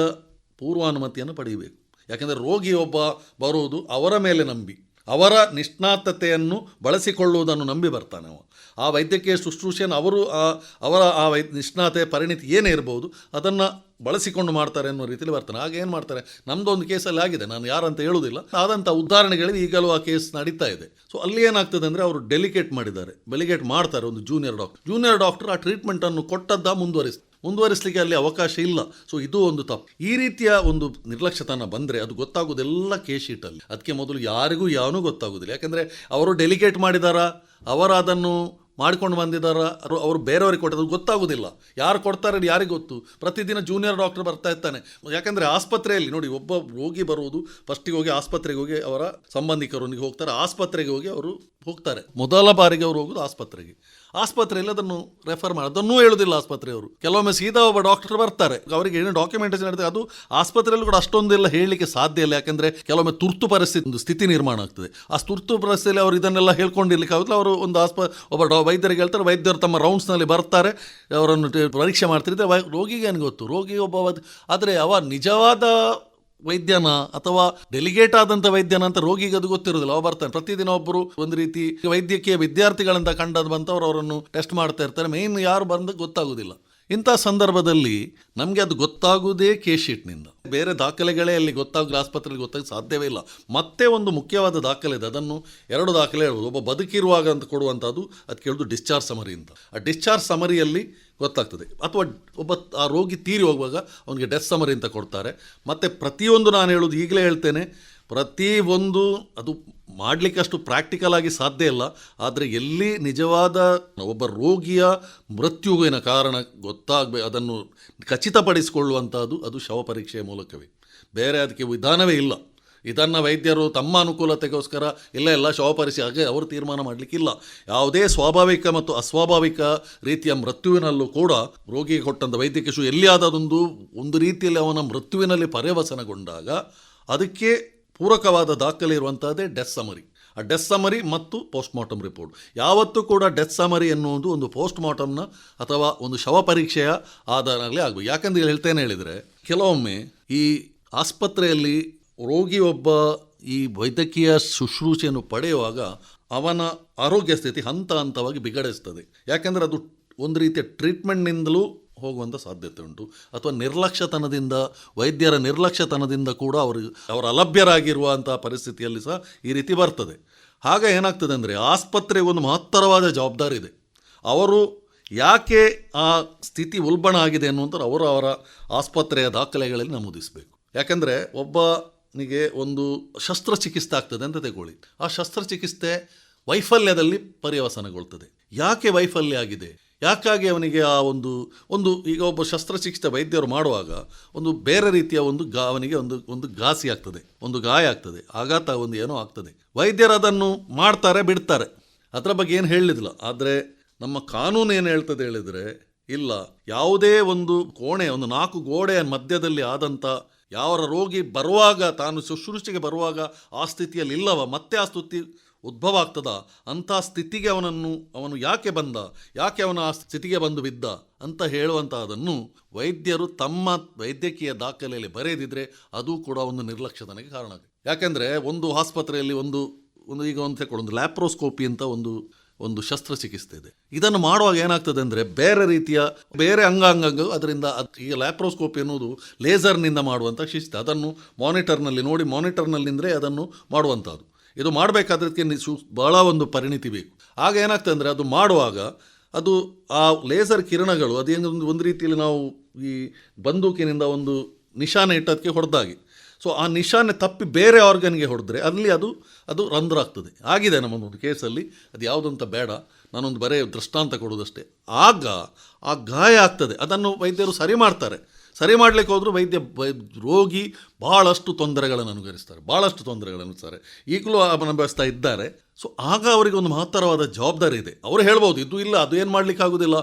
ಪೂರ್ವಾನುಮತಿಯನ್ನು ಪಡೆಯಬೇಕು. ಯಾಕೆಂದರೆ ರೋಗಿ ಒಬ್ಬ ಬರುವುದು ಅವರ ಮೇಲೆ ನಂಬಿ, ಅವರ ನಿಷ್ಣಾತತೆಯನ್ನು ಬಳಸಿಕೊಳ್ಳುವುದನ್ನು ನಂಬಿ ಬರ್ತಾನೆ ಅವ. ಆ ವೈದ್ಯಕೀಯ ಶುಶ್ರೂಷೆಯನ್ನು ಅವರ ನಿಷ್ಣಾತೆ ಪರಿಣಿತಿ ಏನೇ ಇರ್ಬೋದು ಅದನ್ನು ಬಳಸಿಕೊಂಡು ಮಾಡ್ತಾರೆ ಅನ್ನೋ ರೀತಿಯಲ್ಲಿ ಬರ್ತಾನೆ. ಆಗ ಏನು ಮಾಡ್ತಾರೆ, ನಮ್ಮದೊಂದು ಕೇಸಲ್ಲಿ ಆಗಿದೆ, ನಾನು ಯಾರಂತ ಹೇಳುವುದಿಲ್ಲ, ಆದಂಥ ಉದಾಹರಣೆಗಳು ಈಗಲೂ ಆ ಕೇಸ್ ನಡೀತಾ ಇದೆ. ಸೊ ಅಲ್ಲಿ ಏನಾಗ್ತದೆ ಅಂದರೆ ಅವರು ಡೆಲಿಗೇಟ್ ಮಾಡ್ತಾರೆ ಒಂದು ಜೂನಿಯರ್ ಡಾಕ್ಟರ್ ಆ ಟ್ರೀಟ್ಮೆಂಟನ್ನು ಕೊಟ್ಟದ್ದ ಮುಂದುವರಿಸಲಿಕ್ಕೆ ಅಲ್ಲಿ ಅವಕಾಶ ಇಲ್ಲ. ಸೊ ಇದು ಒಂದು ತಪ್ಪು. ಈ ರೀತಿಯ ಒಂದು ನಿರ್ಲಕ್ಷ್ಯತನ ಬಂದರೆ ಅದು ಗೊತ್ತಾಗೋದೆಲ್ಲ ಕೇಸ್ ಶೀಟಲ್ಲಿ. ಅದಕ್ಕೆ ಮೊದಲು ಯಾರಿಗೂ ಯಾವನೂ ಗೊತ್ತಾಗೋದಿಲ್ಲ. ಯಾಕೆಂದರೆ ಅವರು ಡೆಲಿಗೇಟ್ ಮಾಡಿದಾರಾ, ಅವರು ಅದನ್ನು ಮಾಡ್ಕೊಂಡು ಬಂದಿದ್ದಾರಾ, ಅವರು ಬೇರೆಯವ್ರಿಗೆ ಕೊಟ್ಟದ್ದು ಗೊತ್ತಾಗೋದಿಲ್ಲ. ಯಾರು ಕೊಡ್ತಾರೆ ಯಾರಿಗೆ ಗೊತ್ತು. ಪ್ರತಿದಿನ ಜೂನಿಯರ್ ಡಾಕ್ಟರ್ ಬರ್ತಾ ಇರ್ತಾನೆ. ಯಾಕೆಂದರೆ ಆಸ್ಪತ್ರೆಯಲ್ಲಿ ನೋಡಿ, ಒಬ್ಬ ರೋಗಿ ಬರುವುದು ಫಸ್ಟಿಗೆ ಹೋಗಿ ಆಸ್ಪತ್ರೆಗೆ ಹೋಗಿ ಅವರ ಸಂಬಂಧಿಕರೊಂದಿಗೆ ಹೋಗ್ತಾರೆ, ಆಸ್ಪತ್ರೆಗೆ ಹೋಗಿ ಅವರು ಹೋಗ್ತಾರೆ. ಮೊದಲ ಬಾರಿಗೆ ಅವರು ಹೋಗೋದು ಆಸ್ಪತ್ರೆಯಲ್ಲಿ ಅದನ್ನು ರೆಫರ್ ಮಾಡಿ ಅದನ್ನೂ ಹೇಳೋದಿಲ್ಲ ಆಸ್ಪತ್ರೆಯವರು. ಕೆಲವೊಮ್ಮೆ ಸೀದಾ ಒಬ್ಬ ಡಾಕ್ಟರ್ ಬರ್ತಾರೆ, ಅವರಿಗೆ ಏನು ಡಾಕ್ಯುಮೆಂಟೇಷನ್ ಇರ್ತದೆ ಅದು ಆಸ್ಪತ್ರೆಯಲ್ಲಿ ಕೂಡ ಅಷ್ಟೊಂದೆಲ್ಲ ಹೇಳಲಿಕ್ಕೆ ಸಾಧ್ಯ ಇಲ್ಲ. ಯಾಕೆಂದರೆ ಕೆಲವೊಮ್ಮೆ ತುರ್ತು ಸ್ಥಿತಿ ನಿರ್ಮಾಣ ಆಗ್ತದೆ. ಆ ತುರ್ತು ಪರಿಸ್ಥಿತಿಯಲ್ಲಿ ಅವರು ಇದನ್ನೆಲ್ಲ ಹೇಳ್ಕೊಂಡಿರ್ಲಿಕ್ಕೆ ಆಗುತ್ತಲ್ಲ. ಅವರು ಒಬ್ಬ ವೈದ್ಯರಿಗೆ ಹೇಳ್ತಾರೆ, ವೈದ್ಯರು ತಮ್ಮ ರೌಂಡ್ಸ್ನಲ್ಲಿ ಬರ್ತಾರೆ, ಅವರನ್ನು ಪರೀಕ್ಷೆ ಮಾಡ್ತಿರ್ತಾರೆ. ರೋಗಿಗೆ ಏನು ಗೊತ್ತು, ರೋಗಿ ಆದರೆ ಅವ ನಿಜವಾದ ವೈದ್ಯನ ಅಥವಾ ಡೆಲಿಗೇಟ್ ಆದಂಥ ವೈದ್ಯನ ಅಂತ ರೋಗಿಗೆ ಅದು ಗೊತ್ತಿರೋದಿಲ್ಲ. ಅವ ಬರ್ತಾನೆ ಪ್ರತಿದಿನ ಒಬ್ಬರು ಒಂದು ರೀತಿ ವೈದ್ಯಕೀಯ ವಿದ್ಯಾರ್ಥಿಗಳಂತ ಕಂಡದ್ದು ಬಂತವರು ಅವರನ್ನು ಟೆಸ್ಟ್ ಮಾಡ್ತಾ ಇರ್ತಾರೆ. ಮೇನ್ ಯಾರು ಬಂದ ಗೊತ್ತಾಗೋದಿಲ್ಲ. ಇಂಥ ಸಂದರ್ಭದಲ್ಲಿ ನಮಗೆ ಅದು ಗೊತ್ತಾಗುವುದೇ ಕೇಸ್ ಶೀಟ್ನಿಂದ. ಬೇರೆ ದಾಖಲೆಗಳೇ ಅಲ್ಲಿ ಆಸ್ಪತ್ರೆಯಲ್ಲಿ ಗೊತ್ತಾಗ ಸಾಧ್ಯವೇ ಇಲ್ಲ. ಮತ್ತೆ ಒಂದು ಮುಖ್ಯವಾದ ದಾಖಲೆ ಇದೆ, ಅದನ್ನು 2 ದಾಖಲೆ ಹೇಳ್ಬೋದು. ಒಬ್ಬ ಬದುಕಿರುವಾಗ ಅಂತ ಕೊಡುವಂಥದ್ದು, ಅದಕ್ಕೆ ಹೇಳೋದು ಡಿಸ್ಚಾರ್ಜ್ ಸಮರಿ ಅಂತ. ಆ ಡಿಸ್ಚಾರ್ಜ್ ಸಮರಿಯಲ್ಲಿ ಗೊತ್ತಾಗ್ತದೆ. ಅಥವಾ ಒಬ್ಬ ಆ ರೋಗಿ ತೀರಿ ಹೋಗುವಾಗ ಅವನಿಗೆ ಡೆತ್ ಸಮರಿ ಅಂತ ಕೊಡ್ತಾರೆ. ಮತ್ತು ಪ್ರತಿಯೊಂದು ನಾನು ಹೇಳೋದು ಈಗಲೇ ಹೇಳ್ತೇನೆ, ಪ್ರತಿಯೊಂದು ಅದು ಮಾಡಲಿಕ್ಕೆ ಅಷ್ಟು ಪ್ರಾಕ್ಟಿಕಲ್ ಆಗಿ ಸಾಧ್ಯ ಇಲ್ಲ. ಆದರೆ ಎಲ್ಲಿ ನಿಜವಾದ ಒಬ್ಬ ರೋಗಿಯ ಮೃತ್ಯುವಿನ ಕಾರಣ ಅದನ್ನು ಖಚಿತಪಡಿಸಿಕೊಳ್ಳುವಂಥದ್ದು ಅದು ಶವ ಪರೀಕ್ಷೆಯ ಮೂಲಕವೇ. ಬೇರೆ ಅದಕ್ಕೆ ವಿಧಾನವೇ ಇಲ್ಲ. ಇದನ್ನು ವೈದ್ಯರು ತಮ್ಮ ಅನುಕೂಲತೆಗೋಸ್ಕರ ಎಲ್ಲ ಶವಪರಿಸಿ ಹಾಗೆ ಅವರು ತೀರ್ಮಾನ ಮಾಡಲಿಕ್ಕಿಲ್ಲ. ಯಾವುದೇ ಸ್ವಾಭಾವಿಕ ಮತ್ತು ಅಸ್ವಾಭಾವಿಕ ರೀತಿಯ ಮೃತ್ಯುವಿನಲ್ಲೂ ಕೂಡ ರೋಗಿಗೆ ಕೊಟ್ಟಂಥ ವೈದ್ಯಕೀಯ ಶಿಕ್ಷೆ ಎಲ್ಲಿಯಾದದೊಂದು ಒಂದು ರೀತಿಯಲ್ಲಿ ಅವನ ಮೃತ್ಯುವಿನಲ್ಲಿ ಪರ್ಯವಸನಗೊಂಡಾಗ ಅದಕ್ಕೆ ಪೂರಕವಾದ ದಾಖಲೆ ಇರುವಂಥದ್ದೇ ಡೆತ್ ಸಮರಿ. ಆ ಡೆತ್ ಸಮರಿ ಮತ್ತು ಪೋಸ್ಟ್ ಮಾರ್ಟಮ್ ರಿಪೋರ್ಟ್. ಯಾವತ್ತೂ ಕೂಡ ಡೆತ್ ಸಮರಿ ಎನ್ನುವುದು ಒಂದು ಪೋಸ್ಟ್ ಮಾರ್ಟಮ್ನ ಅಥವಾ ಒಂದು ಶವ ಪರೀಕ್ಷೆಯ ಆಧಾರದಲ್ಲಿ ಆಗಬೇಕು. ಯಾಕಂದ್ರೆ ಹೇಳ್ತೇನೆ ಹೇಳಿದರೆ, ಕೆಲವೊಮ್ಮೆ ಈ ಆಸ್ಪತ್ರೆಯಲ್ಲಿ ರೋಗಿಯೊಬ್ಬ ಈ ವೈದ್ಯಕೀಯ ಶುಶ್ರೂಷೆಯನ್ನು ಪಡೆಯುವಾಗ ಅವನ ಆರೋಗ್ಯ ಸ್ಥಿತಿ ಹಂತ ಹಂತವಾಗಿ ಬಿಗಡಿಸ್ತದೆ. ಯಾಕೆಂದರೆ ಅದು ಒಂದು ರೀತಿಯ ಟ್ರೀಟ್ಮೆಂಟ್ನಿಂದಲೂ ಹೋಗುವಂಥ ಸಾಧ್ಯತೆ ಉಂಟು, ಅಥವಾ ನಿರ್ಲಕ್ಷ್ಯತನದಿಂದ, ವೈದ್ಯರ ನಿರ್ಲಕ್ಷ್ಯತನದಿಂದ ಕೂಡ ಅವರು ಅಲಭ್ಯರಾಗಿರುವಂಥ ಪರಿಸ್ಥಿತಿಯಲ್ಲಿ ಸಹ ಈ ರೀತಿ ಬರ್ತದೆ. ಆಗ ಏನಾಗ್ತದೆ ಅಂದರೆ, ಆಸ್ಪತ್ರೆಗೊಂದು ಮಹತ್ತರವಾದ ಜವಾಬ್ದಾರಿ ಇದೆ. ಅವರು ಯಾಕೆ ಆ ಸ್ಥಿತಿ ಉಲ್ಬಣ ಆಗಿದೆ ಅನ್ನುವಂಥದ್ದು ಅವರ ಆಸ್ಪತ್ರೆಯ ದಾಖಲೆಗಳಲ್ಲಿ ನಮೂದಿಸಬೇಕು. ಯಾಕೆಂದರೆ ಒಬ್ಬನಿಗೆ ಒಂದು ಶಸ್ತ್ರಚಿಕಿತ್ಸೆ ಆಗ್ತದೆ ಅಂತ ತಗೊಳ್ಳಿ, ಆ ಶಸ್ತ್ರಚಿಕಿತ್ಸೆ ವೈಫಲ್ಯದಲ್ಲಿ ಪರ್ಯವಸನಗೊಳ್ತದೆ. ಯಾಕೆ ವೈಫಲ್ಯ ಆಗಿದೆ, ಯಾಕಾಗಿ ಅವನಿಗೆ ಆ ಒಂದು ಈಗ ಒಬ್ಬ ಶಸ್ತ್ರಚಿಕಿತ್ಸೆ ವೈದ್ಯರು ಮಾಡುವಾಗ ಒಂದು ಬೇರೆ ರೀತಿಯ ಅವನಿಗೆ ಒಂದು ಘಾಸಿ ಆಗ್ತದೆ, ಒಂದು ಗಾಯ ಆಗ್ತದೆ, ಆಘಾತ ಏನೋ ಆಗ್ತದೆ. ವೈದ್ಯರು ಅದನ್ನು ಮಾಡ್ತಾರೆ, ಬಿಡ್ತಾರೆ, ಅದರ ಬಗ್ಗೆ ಏನು ಹೇಳಲಿಲ್ಲ. ಆದರೆ ನಮ್ಮ ಕಾನೂನು ಏನು ಹೇಳ್ತದೆ ಹೇಳಿದರೆ, ಇಲ್ಲ, ಯಾವುದೇ ಒಂದು ಕೋಣೆ, ಒಂದು 4 ಗೋಡೆಯ ಮಧ್ಯದಲ್ಲಿ ಆದಂಥ ಯಾವ ರೋಗಿ ಬರುವಾಗ, ತಾನು ಶುಶ್ರೂಷೆಗೆ ಬರುವಾಗ ಆ ಸ್ಥಿತಿಯಲ್ಲಿ ಇಲ್ಲವ, ಮತ್ತೆ ಆ ಸ್ಥಿತಿ ಉದ್ಭವ ಆಗ್ತದ, ಅಂಥ ಸ್ಥಿತಿಗೆ ಅವನು ಯಾಕೆ ಬಂದ, ಯಾಕೆ ಅವನ ಆ ಸ್ಥಿತಿಗೆ ಬಂದು ಬಿದ್ದ ಅಂತ ಹೇಳುವಂಥದ್ದನ್ನು ವೈದ್ಯರು ತಮ್ಮ ವೈದ್ಯಕೀಯ ದಾಖಲೆಯಲ್ಲಿ ಬರೆದಿದ್ರೆ ಅದು ಕೂಡ ಒಂದು ನಿರ್ಲಕ್ಷ್ಯತನಕ್ಕೆ ಕಾರಣ ಆಗುತ್ತೆ. ಯಾಕೆಂದರೆ ಒಂದು ಆಸ್ಪತ್ರೆಯಲ್ಲಿ ಒಂದು ಲ್ಯಾಪ್ರೋಸ್ಕೋಪಿ ಅಂತ ಒಂದು ಶಸ್ತ್ರಚಿಕಿತ್ಸೆ ಇದೆ. ಇದನ್ನು ಮಾಡುವಾಗ ಏನಾಗ್ತದೆ ಅಂದರೆ, ಬೇರೆ ಅಂಗಾಂಗ ಅದರಿಂದ ಈಗ ಲ್ಯಾಪ್ರೋಸ್ಕೋಪಿ ಎನ್ನುವುದು ಲೇಸರ್ನಿಂದ ಮಾಡುವಂಥ ಶಿಸ್ತು. ಅದನ್ನು ಮಾನಿಟರ್ನಲ್ಲಿಂದರೆ ಅದನ್ನು ಮಾಡುವಂಥದ್ದು. ಇದು ಮಾಡಬೇಕಾದ್ರೆ ಬಹಳ ಒಂದು ಪರಿಣಿತಿ ಬೇಕು. ಆಗ ಏನಾಗ್ತದೆ ಅಂದರೆ, ಅದು ಮಾಡುವಾಗ ಅದು ಆ ಲೇಸರ್ ಕಿರಣಗಳು ಒಂದು ರೀತಿಯಲ್ಲಿ ನಾವು ಈ ಬಂದೂಕಿನಿಂದ ಒಂದು ನಿಶಾನೆ ಇಟ್ಟದಕ್ಕೆ ಹೊಡೆದಾಗಿ, ಸೊ ಆ ನಿಶಾನೆ ತಪ್ಪಿ ಬೇರೆ ಆರ್ಗನ್ಗೆ ಹೊಡೆದ್ರೆ ಅಲ್ಲಿ ಅದು ರಂಧ್ರ ಆಗ್ತದೆ. ಆಗಿದೆ ನಮ್ಮೊಂದು ಕೇಸಲ್ಲಿ, ಅದು ಯಾವುದಂತ ಬೇಡ, ನಾನೊಂದು ಬರೇ ದೃಷ್ಟಾಂತ ಕೊಡೋದಷ್ಟೇ. ಆಗ ಆ ಗಾಯ ಆಗ್ತದೆ, ಅದನ್ನು ವೈದ್ಯರು ಸರಿ ಮಾಡ್ತಾರೆ. ಸರಿ ಮಾಡಲಿಕ್ಕೆ ಹೋದರೂ ರೋಗಿ ಭಾಳಷ್ಟು ತೊಂದರೆಗಳನ್ನು ಅನುಭವಿಸ್ತಾರೆ, ಈಗಲೂ ಅನುಭವಿಸ್ತಾ ಇದ್ದಾರೆ. ಸೊ ಆಗ ಅವರಿಗೆ ಒಂದು ಮಹತ್ತರವಾದ ಜವಾಬ್ದಾರಿ ಇದೆ. ಅವರು ಹೇಳ್ಬೋದು, ಇದು ಇಲ್ಲ, ಅದು ಏನು ಮಾಡಲಿಕ್ಕೆ ಆಗೋದಿಲ್ಲ,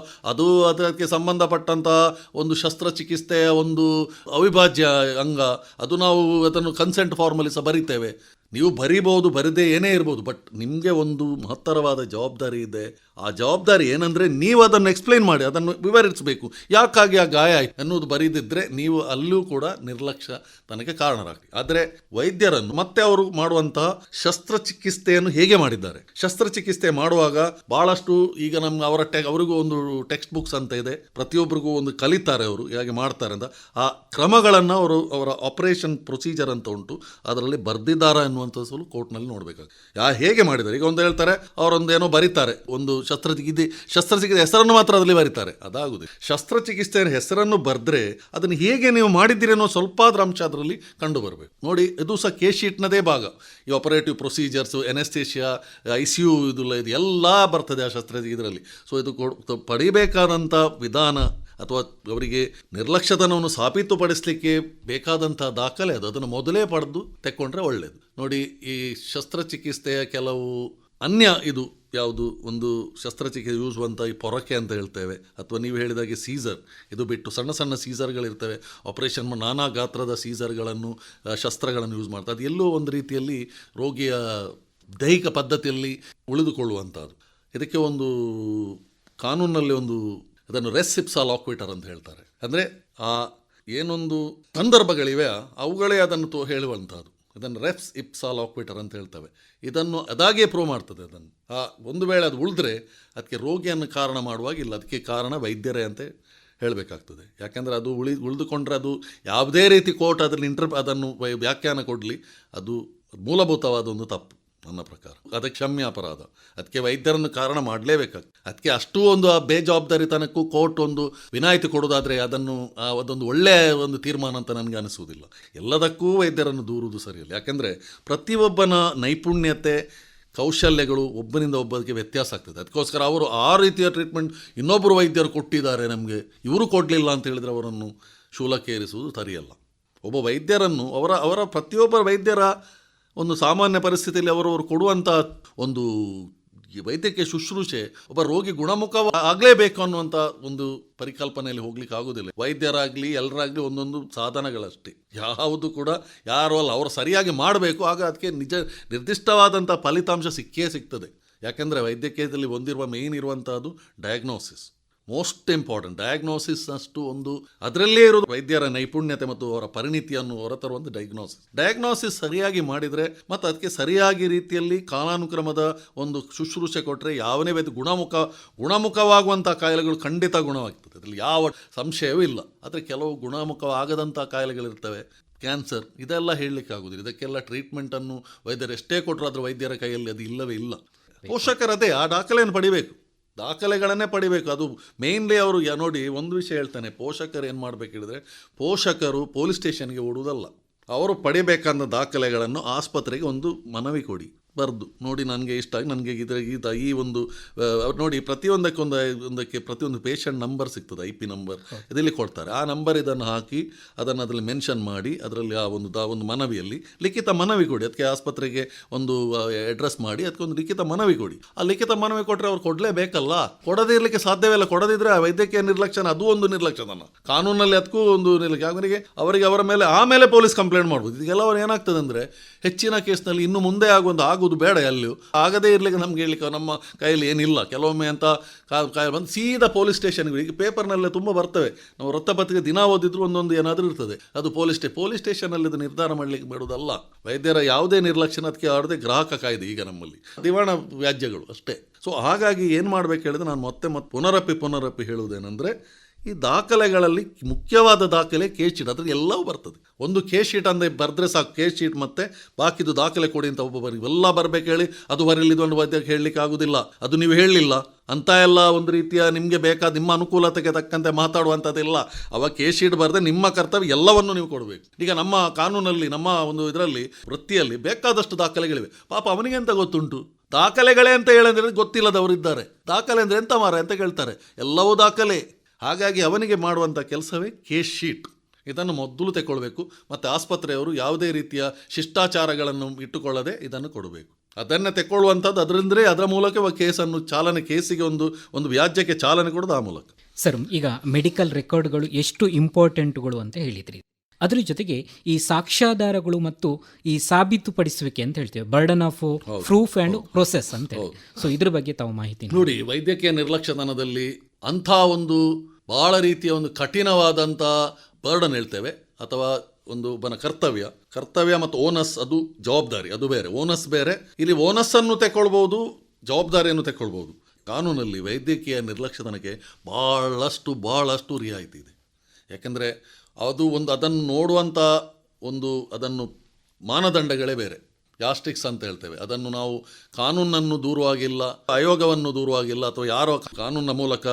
ಅದಕ್ಕೆ ಸಂಬಂಧಪಟ್ಟಂಥ ಒಂದು ಶಸ್ತ್ರಚಿಕಿತ್ಸೆಯ ಒಂದು ಅವಿಭಾಜ್ಯ ಅಂಗ, ಅದು ನಾವು ಅದನ್ನು ಕನ್ಸೆಂಟ್ ಫಾರ್ಮಲ್ಲಿ ಸಹ ಬರಿತೇವೆ. ನೀವು ಬರಿಬೋದು, ಬರದೇ ಏನೇ ಇರ್ಬೋದು, ಬಟ್ ನಿಮಗೆ ಒಂದು ಮಹತ್ತರವಾದ ಜವಾಬ್ದಾರಿ ಇದೆ. ಆ ಜವಾಬ್ದಾರಿ ಏನಂದರೆ, ನೀವು ಅದನ್ನು ಎಕ್ಸ್ಪ್ಲೈನ್ ಮಾಡಿ, ಅದನ್ನು ವಿವರಿಸಬೇಕು, ಯಾಕಾಗಿ ಆ ಗಾಯ ಆಯಿತು ಅನ್ನೋದು ಬರೀದಿದ್ದರೆ ನೀವು ಅಲ್ಲೂ ಕೂಡ ನಿರ್ಲಕ್ಷ್ಯ ತನಗೆ ಕಾರಣರಾಗ್ತದೆ. ಆದರೆ ವೈದ್ಯರನ್ನು ಮತ್ತೆ ಅವರು ಮಾಡುವಂತಹ ಶಸ್ತ್ರಚಿಕಿತ್ಸೆಯನ್ನು ಹೇಗೆ ಮಾಡಿದ್ದಾರೆ, ಶಸ್ತ್ರಚಿಕಿತ್ಸೆ ಮಾಡುವಾಗ ಭಾಳಷ್ಟು ಈಗ ಅವರಿಗೂ ಒಂದು ಟೆಕ್ಸ್ಟ್ ಬುಕ್ಸ್ ಅಂತ ಇದೆ, ಪ್ರತಿಯೊಬ್ಬರಿಗೂ ಒಂದು ಕಲಿತಾರೆ ಅವರು ಹೇಗೆ ಮಾಡ್ತಾರೆ ಅಂತ. ಆ ಕ್ರಮಗಳನ್ನು ಅವರ ಆಪರೇಷನ್ ಪ್ರೊಸೀಜರ್ ಅಂತ ಉಂಟು, ಅದರಲ್ಲಿ ಬರೆದಿದ್ದಾರೆ ಅನ್ನುವಂಥದ್ದು ಕೋರ್ಟ್ನಲ್ಲಿ ನೋಡಬೇಕಾಗುತ್ತೆ. ಹೇಗೆ ಮಾಡಿದ್ದಾರೆ. ಈಗ ಹೇಳ್ತಾರೆ, ಅವರೊಂದೇನೋ ಬರೀತಾರೆ, ಒಂದು ಶಸ್ತ್ರಚಿಕಿತ್ಸೆ ಹೆಸರನ್ನು ಮಾತ್ರ ಅದರಲ್ಲಿ ಬರೀತಾರೆ, ಅದಾಗುದಿಲ್ಲ. ಶಸ್ತ್ರಚಿಕಿತ್ಸೆಯ ಹೆಸರನ್ನು ಬರೆದ್ರೆ ಅದನ್ನು ಹೇಗೆ ನೀವು ಮಾಡಿದ್ದೀರಿ ಅನ್ನೋ ಸ್ವಲ್ಪ ಅಂಶ ಅದರಲ್ಲಿ ಕಂಡು ಬರಬೇಕು. ನೋಡಿ, ಇದು ಸಹ ಕೇಸ್ ಶೀಟ್ನದೇ ಭಾಗ. ಈ ಆಪರೇಟಿವ್ ಪ್ರೊಸೀಜರ್ಸು, ಎನೆಸ್ಥೇಷಿಯಾ, ICU ಇದು ಎಲ್ಲ ಬರ್ತದೆ ಆ ಇದರಲ್ಲಿ. ಸೊ ಇದು ಪಡಿಬೇಕಾದಂಥ ವಿಧಾನ ಅಥವಾ ಅವರಿಗೆ ನಿರ್ಲಕ್ಷ್ಯತನವನ್ನು ಸಾಬೀತುಪಡಿಸಲಿಕ್ಕೆ ಬೇಕಾದಂಥ ದಾಖಲೆ ಅದನ್ನು ಮೊದಲೇ ಪಡೆದು ತೆಕ್ಕೊಂಡ್ರೆ ಒಳ್ಳೆಯದು. ನೋಡಿ, ಈ ಶಸ್ತ್ರಚಿಕಿತ್ಸೆಯ ಕೆಲವು ಇದು ಯಾವುದು ಒಂದು ಶಸ್ತ್ರಚಿಕಿತ್ಸೆ ಯೂಸುವಂಥ ಈ ಪೊರಕೆ ಅಂತ ಹೇಳ್ತೇವೆ, ಅಥವಾ ನೀವು ಹೇಳಿದಾಗೆ ಸೀಸರ್, ಇದು ಬಿಟ್ಟು ಸಣ್ಣ ಸಣ್ಣ ಸೀಸರ್ಗಳಿರ್ತವೆ, ಆಪರೇಷನ್ ನಾನಾ ಗಾತ್ರದ ಸೀಸರ್ಗಳನ್ನು, ಶಸ್ತ್ರಗಳನ್ನು ಯೂಸ್ ಮಾಡ್ತಾರೆ. ಅದು ಎಲ್ಲೋ ಒಂದು ರೀತಿಯಲ್ಲಿ ರೋಗಿಯ ದೈಹಿಕ ಪದ್ಧತಿಯಲ್ಲಿ ಉಳಿದುಕೊಳ್ಳುವಂಥದ್ದು. ಇದಕ್ಕೆ ಒಂದು ಕಾನೂನಲ್ಲಿ ಅದನ್ನು ರೆಸ್ ಇಪ್ಸಾ ಲಾಕ್ವಿಟರ್ ಅಂತ ಹೇಳ್ತಾರೆ. ಅಂದರೆ ಆ ಏನೊಂದು ಸಂದರ್ಭಗಳಿವೆ ಅವುಗಳೇ ಅದನ್ನು ಹೇಳುವಂಥದ್ದು. ಇದನ್ನು ರೆಸ್ ಇಪ್ಸಾ ಲಾಕ್ವಿಟರ್ ಅಂತ ಹೇಳ್ತವೆ. ಇದನ್ನು ಅದಾಗಿಯೇ ಪ್ರೂವ್ ಮಾಡ್ತದೆ. ಅದನ್ನು ಒಂದು ವೇಳೆ ಅದು ಉಳಿದ್ರೆ ಅದಕ್ಕೆ ರೋಗಿಯನ್ನು ಕಾರಣ ಮಾಡುವಾಗಿಲ್ಲ, ಅದಕ್ಕೆ ಕಾರಣ ವೈದ್ಯರೇ ಅಂತ ಹೇಳಬೇಕಾಗ್ತದೆ. ಯಾಕೆಂದರೆ ಅದು ಉಳಿದುಕೊಂಡ್ರೆ ಅದು ಯಾವುದೇ ರೀತಿ ಕೋರ್ಟ್ ಅದನ್ನು ವ್ಯಾಖ್ಯಾನ ಕೊಡಲಿ, ಅದು ಮೂಲಭೂತವಾದ ಒಂದು ತಪ್ಪು ನನ್ನ ಪ್ರಕಾರ. ಅದಕ್ಕೆ ಕ್ಷಮ್ಯ ಅಪರಾಧ, ಅದಕ್ಕೆ ವೈದ್ಯರನ್ನು ಕಾರಣ ಮಾಡಲೇಬೇಕಾಗ್ತದೆ. ಅದಕ್ಕೆ ಅಷ್ಟೂ ಒಂದು ಬೇಜವಾಬ್ದಾರಿತನಕ್ಕೂ ಕೋರ್ಟ್ ಒಂದು ವಿನಾಯಿತಿ ಕೊಡೋದಾದರೆ ಅದೊಂದು ಒಳ್ಳೆಯ ಒಂದು ತೀರ್ಮಾನ ಅಂತ ನನಗೆ ಅನಿಸುವುದಿಲ್ಲ. ಎಲ್ಲದಕ್ಕೂ ವೈದ್ಯರನ್ನು ದೂರುವುದು ಸರಿಯಲ್ಲ. ಯಾಕೆಂದರೆ ಪ್ರತಿಯೊಬ್ಬನ ನೈಪುಣ್ಯತೆ, ಕೌಶಲ್ಯಗಳು ಒಬ್ಬನಿಂದ ಒಬ್ಬರಿಗೆ ವ್ಯತ್ಯಾಸ ಆಗ್ತದೆ. ಅದಕ್ಕೋಸ್ಕರ ಅವರು ಆ ರೀತಿಯ ಟ್ರೀಟ್ಮೆಂಟ್ ಇನ್ನೊಬ್ಬರು ವೈದ್ಯರು ಕೊಟ್ಟಿದ್ದಾರೆ ನಮಗೆ, ಇವರು ಕೊಡಲಿಲ್ಲ ಅಂತ ಹೇಳಿದರೆ ಅವರನ್ನು ಶೂಲಕ್ಕೆ ಏರಿಸುವುದು ಸರಿಯಲ್ಲ. ಒಬ್ಬ ವೈದ್ಯರನ್ನು ಅವರ ಪ್ರತಿಯೊಬ್ಬ ವೈದ್ಯರ ಒಂದು ಸಾಮಾನ್ಯ ಪರಿಸ್ಥಿತಿಯಲ್ಲಿ ಅವರವರು ಕೊಡುವಂಥ ಒಂದು ವೈದ್ಯಕೀಯ ಶುಶ್ರೂಷೆ ಒಬ್ಬ ರೋಗಿ ಗುಣಮುಖ ಆಗಲೇಬೇಕು ಅನ್ನುವಂಥ ಒಂದು ಪರಿಕಲ್ಪನೆಯಲ್ಲಿ ಹೋಗ್ಲಿಕ್ಕೆ ಆಗೋದಿಲ್ಲ. ವೈದ್ಯರಾಗಲಿ ಎಲ್ಲರಾಗಲಿ ಒಂದೊಂದು ಸಾಧನಗಳಷ್ಟೇ, ಯಾವುದು ಕೂಡ ಯಾರು ಅಲ್ಲ, ಅವರು ಸರಿಯಾಗಿ ಮಾಡಬೇಕು. ಆಗ ಅದಕ್ಕೆ ನಿರ್ದಿಷ್ಟವಾದಂಥ ಫಲಿತಾಂಶ ಸಿಕ್ಕೇ ಸಿಗ್ತದೆ. ಯಾಕೆಂದರೆ ವೈದ್ಯಕೀಯದಲ್ಲಿ ಹೊಂದಿರುವ ಮೇಯ್ನ್ ಇರುವಂಥದ್ದು ಡಯಾಗ್ನೋಸಿಸ್, ಮೋಸ್ಟ್ ಇಂಪಾರ್ಟೆಂಟ್. ಡಯಾಗ್ನೋಸಿಸ್ ಅಷ್ಟು ಒಂದು ಅದರಲ್ಲೇ ಇರೋದು ವೈದ್ಯರ ನೈಪುಣ್ಯತೆ ಮತ್ತು ಅವರ ಪರಿಣಿತಿಯನ್ನು ಹೊರತರುವಂಥ ಡಯಾಗ್ನೋಸಿಸ್ ಸರಿಯಾಗಿ ಮಾಡಿದರೆ ಮತ್ತು ಅದಕ್ಕೆ ಸರಿಯಾಗಿ ರೀತಿಯಲ್ಲಿ ಕಾಲಾನುಕ್ರಮದ ಒಂದು ಶುಶ್ರೂಷೆ ಕೊಟ್ಟರೆ ಯಾವನೇ ವೈದ್ಯ ಗುಣಮುಖವಾಗುವಂಥ ಕಾಯಿಲೆಗಳು ಖಂಡಿತ ಗುಣವಾಗ್ತದೆ, ಅದರಲ್ಲಿ ಯಾವ ಸಂಶಯವೂ ಇಲ್ಲ. ಆದರೆ ಕೆಲವು ಗುಣಮುಖವಾಗದಂಥ ಕಾಯಿಲೆಗಳಿರ್ತವೆ, ಕ್ಯಾನ್ಸರ್, ಇದೆಲ್ಲ ಹೇಳಲಿಕ್ಕೆ ಆಗೋದಿಲ್ಲ. ಇದಕ್ಕೆಲ್ಲ ಟ್ರೀಟ್ಮೆಂಟನ್ನು ವೈದ್ಯರು ಎಷ್ಟೇ ಕೊಟ್ಟರು ಅದರ ವೈದ್ಯರ ಕೈಯಲ್ಲಿ ಅದು ಇಲ್ಲವೇ ಇಲ್ಲ. ಪೋಷಕರದೇ ಆ ದಾಖಲೆಯನ್ನು ಪಡಿಬೇಕು, ದಾಖಲೆಗಳನ್ನೇ ಪಡಿಬೇಕು. ಅದು ಮೇಯ್ನ್ಲಿ ಅವರು ನೋಡಿ ಒಂದು ವಿಷಯ ಹೇಳ್ತಾನೆ, ಪೋಷಕರು ಏನು ಮಾಡಬೇಕು ಹೇಳಿದ್ರೆ, ಪೋಷಕರು ಪೊಲೀಸ್ ಸ್ಟೇಷನ್ಗೆ ಓಡುವುದಲ್ಲ, ಅವರು ಪಡಿಬೇಕಾದ ದಾಖಲೆಗಳನ್ನು ಆಸ್ಪತ್ರೆಗೆ ಒಂದು ಮನವಿ ಕೊಡಿ, ಬರೆದು ನೋಡಿ ನನಗೆ ಇಷ್ಟ ಆಗಿ ನನಗೆ ಈ ಒಂದು ನೋಡಿ ಪ್ರತಿಯೊಂದು ಪೇಷಂಟ್ ನಂಬರ್ ಸಿಗ್ತದೆ, IP ನಂಬರ್ ಇದರಲ್ಲಿ ಕೊಡ್ತಾರೆ. ಆ ನಂಬರ್ ಇದನ್ನು ಹಾಕಿ ಅದನ್ನು ಅದರಲ್ಲಿ ಮೆನ್ಷನ್ ಮಾಡಿ ಅದರಲ್ಲಿ ಆ ಒಂದು ಮನವಿಯಲ್ಲಿ ಲಿಖಿತ ಮನವಿ ಕೊಡಿ. ಅದಕ್ಕೆ ಆಸ್ಪತ್ರೆಗೆ ಒಂದು ಅಡ್ರೆಸ್ ಮಾಡಿ ಅದಕ್ಕೆ ಒಂದು ಲಿಖಿತ ಮನವಿ ಕೊಡಿ. ಆ ಲಿಖಿತ ಮನವಿ ಕೊಟ್ಟರೆ ಅವ್ರು ಕೊಡಲೇಬೇಕಲ್ಲ, ಕೊಡದೇ ಇರಲಿಕ್ಕೆ ಸಾಧ್ಯವಿಲ್ಲ. ಕೊಡದಿದ್ರೆ ಆ ವೈದ್ಯಕೀಯ ನಿರ್ಲಕ್ಷ್ಯನ ಅದು ಒಂದು ನಿರ್ಲಕ್ಷ್ಯನ ಕಾನೂನಲ್ಲಿ, ಅದಕ್ಕೂ ಒಂದು ನಿರ್ಲಕ್ಷ್ಯ. ಅವರಿಗೆ ಅವರ ಮೇಲೆ ಆಮೇಲೆ ಪೊಲೀಸ್ ಕಂಪ್ಲೇಂಟ್ ಮಾಡ್ಬೋದು. ಇದೆಲ್ಲ ಅವ್ರು ಏನಾಗ್ತದೆ ಅಂದರೆ ಹೆಚ್ಚಿನ ಕೇಸ್ನಲ್ಲಿ ಇನ್ನು ಮುಂದೆ ಆಗೋದು ಬೇಡ, ಎಲ್ಲಿಯೂ ಆಗದೇ ಇರಲಿಕ್ಕೆ ನಮ್ಗೆ ಹೇಳಲಿಕ್ಕೆ ನಮ್ಮ ಕೈಯಲ್ಲಿ ಏನಿಲ್ಲ. ಕೆಲವೊಮ್ಮೆ ಅಂತ ಬಂದು ಸೀದಾ ಪೊಲೀಸ್ ಸ್ಟೇಷನ್ಗೆ, ಈಗ ಪೇಪರ್ನಲ್ಲೇ ತುಂಬ ಬರ್ತವೆ, ನಾವು ವೃತ್ತಪತ್ರಿಕೆ ದಿನ ಓದಿದ್ರು ಒಂದೊಂದು ಏನಾದರೂ ಇರ್ತದೆ, ಅದು ಪೊಲೀಸ್ ಸ್ಟೇಷನಲ್ಲಿ ಅದು ನಿರ್ಧಾರ ಮಾಡಲಿಕ್ಕೆ ಬಿಡೋದಲ್ಲ. ವೈದ್ಯರ ಯಾವುದೇ ನಿರ್ಲಕ್ಷ್ಯ ಅದಕ್ಕೆ ಅವರದೇ ಗ್ರಾಹಕ ಕಾಯ್ದೆ ಈಗ ನಮ್ಮಲ್ಲಿ ದಿವಾಣ ವ್ಯಾಜ್ಯಗಳು ಅಷ್ಟೇ. ಸೊ ಹಾಗಾಗಿ ಏನು ಮಾಡಬೇಕು ಹೇಳಿದ್ರೆ, ನಾನು ಮತ್ತೆ ಪುನರಪ್ಪಿ ಹೇಳುವುದೇನೆಂದರೆ, ಈ ದಾಖಲೆಗಳಲ್ಲಿ ಮುಖ್ಯವಾದ ದಾಖಲೆ ಕೇಸ್ ಶೀಟ್, ಅದ್ರಲ್ಲಿ ಎಲ್ಲವೂ ಬರ್ತದೆ. ಒಂದು ಕೇಸ್ ಶೀಟ್ ಅಂದರೆ ಬರೆದ್ರೆ ಸಾಕು, ಕೇಸ್ ಶೀಟ್ ಮತ್ತು ಬಾಕಿದು ದಾಖಲೆ ಕೊಡಿ ಅಂತ ಒಬ್ಬೊಬ್ಬರಿಗೆ ಎಲ್ಲ ಬರಬೇಕು ಹೇಳಿ ಅದು ಬರಲಿದ್ದು ವೈದ್ಯಕ್ಕೆ ಹೇಳಲಿಕ್ಕೆ ಆಗೋದಿಲ್ಲ. ಅದು ನೀವು ಹೇಳಲಿಲ್ಲ ಅಂತ ಎಲ್ಲ ಒಂದು ರೀತಿಯ ನಿಮಗೆ ಬೇಕಾದ ನಿಮ್ಮ ಅನುಕೂಲತೆಗೆ ತಕ್ಕಂತೆ ಮಾತಾಡುವಂಥದ್ದಿಲ್ಲ. ಅವಾಗ ಕೇಸ್ ಶೀಟ್ ಬರೆದ್ರೆ ನಿಮ್ಮ ಕರ್ತವ್ಯ ಎಲ್ಲವನ್ನು ನೀವು ಕೊಡಬೇಕು. ಈಗ ನಮ್ಮ ಕಾನೂನಲ್ಲಿ, ನಮ್ಮ ಒಂದು ಇದರಲ್ಲಿ ವೃತ್ತಿಯಲ್ಲಿ ಬೇಕಾದಷ್ಟು ದಾಖಲೆಗಳಿವೆ. ಪಾಪ ಅವನಿಗೆ ಎಂತ ಗೊತ್ತುಂಟು, ದಾಖಲೆಗಳೇ ಅಂತ ಹೇಳಿದ್ರೆ ಗೊತ್ತಿಲ್ಲದವರಿದ್ದಾರೆ. ದಾಖಲೆ ಅಂದರೆ ಎಂತ ಮಾರ ಅಂತ ಕೇಳ್ತಾರೆ, ಎಲ್ಲವೂ ದಾಖಲೆ. ಹಾಗಾಗಿ ಅವನಿಗೆ ಮಾಡುವಂಥ ಕೆಲಸವೇ ಕೇಸ್ ಶೀಟ್. ಇದನ್ನು ಮೊದಲು ತಗೊಳ್ಬೇಕು. ಮತ್ತು ಆಸ್ಪತ್ರೆಯವರು ಯಾವುದೇ ರೀತಿಯ ಶಿಷ್ಟಾಚಾರಗಳನ್ನು ಇಟ್ಟುಕೊಳ್ಳದೆ ಇದನ್ನು ಕೊಡಬೇಕು. ಅದನ್ನು ತಗೊಳ್ಳುವಂಥದ್ದು ಅದರಿಂದಲೇ ಅದರ ಮೂಲಕ ಕೇಸಿಗೆ ಒಂದು ವ್ಯಾಜ್ಯಕ್ಕೆ ಚಾಲನೆ ಕೊಡೋದು ಆ ಮೂಲಕ. ಸರ್, ಈಗ ಮೆಡಿಕಲ್ ರೆಕಾರ್ಡ್ಗಳು ಎಷ್ಟು ಇಂಪಾರ್ಟೆಂಟ್ಗಳು ಅಂತ ಹೇಳಿದ್ರಿ. ಅದ್ರ ಜೊತೆಗೆ ಈ ಸಾಕ್ಷ್ಯಾಧಾರಗಳು ಮತ್ತು ಈ ಸಾಬೀತುಪಡಿಸುವಿಕೆ ಅಂತ ಹೇಳ್ತೇವೆ, burden of proof and process ಅಂತ ಹೇಳಿ. ಸೊ ಇದ್ರ ಬಗ್ಗೆ ತಾವು ಮಾಹಿತಿ ನೋಡಿ. ವೈದ್ಯಕೀಯ ನಿರ್ಲಕ್ಷ್ಯತನದಲ್ಲಿ ಅಂಥ ಒಂದು ಭಾಳ ರೀತಿಯ ಒಂದು ಕಠಿಣವಾದಂಥ ಬರ್ಡನ್ ಹೇಳ್ತೇವೆ, ಅಥವಾ ಒಬ್ಬನ ಕರ್ತವ್ಯ ಮತ್ತು ಓನಸ್, ಅದು ಜವಾಬ್ದಾರಿ, ಅದು ಬೇರೆ. ಓನಸ್ ಬೇರೆ. ಇಲ್ಲಿ ಓನಸ್ಸನ್ನು ತಗೊಳ್ಬೋದು, ಜವಾಬ್ದಾರಿಯನ್ನು ತಗೊಳ್ಬೋದು. ಕಾನೂನಲ್ಲಿ ವೈದ್ಯಕೀಯ ನಿರ್ಲಕ್ಷ್ಯತನಕ್ಕೆ ಭಾಳಷ್ಟು ರಿಯಾಯಿತಿ ಇದೆ. ಯಾಕೆಂದರೆ ಅದು ಅದನ್ನು ನೋಡುವಂಥ ಅದನ್ನು ಮಾನದಂಡಗಳೇ ಬೇರೆ, ಯಾಸ್ಟಿಕ್ಸ್ ಅಂತ ಹೇಳ್ತೇವೆ. ಅದನ್ನು ನಾವು ಕಾನೂನನ್ನು ದೂರವಾಗಿಲ್ಲ, ಆಯೋಗವನ್ನು ದೂರವಾಗಿಲ್ಲ, ಅಥವಾ ಯಾರೋ ಕಾನೂನಿನ ಮೂಲಕ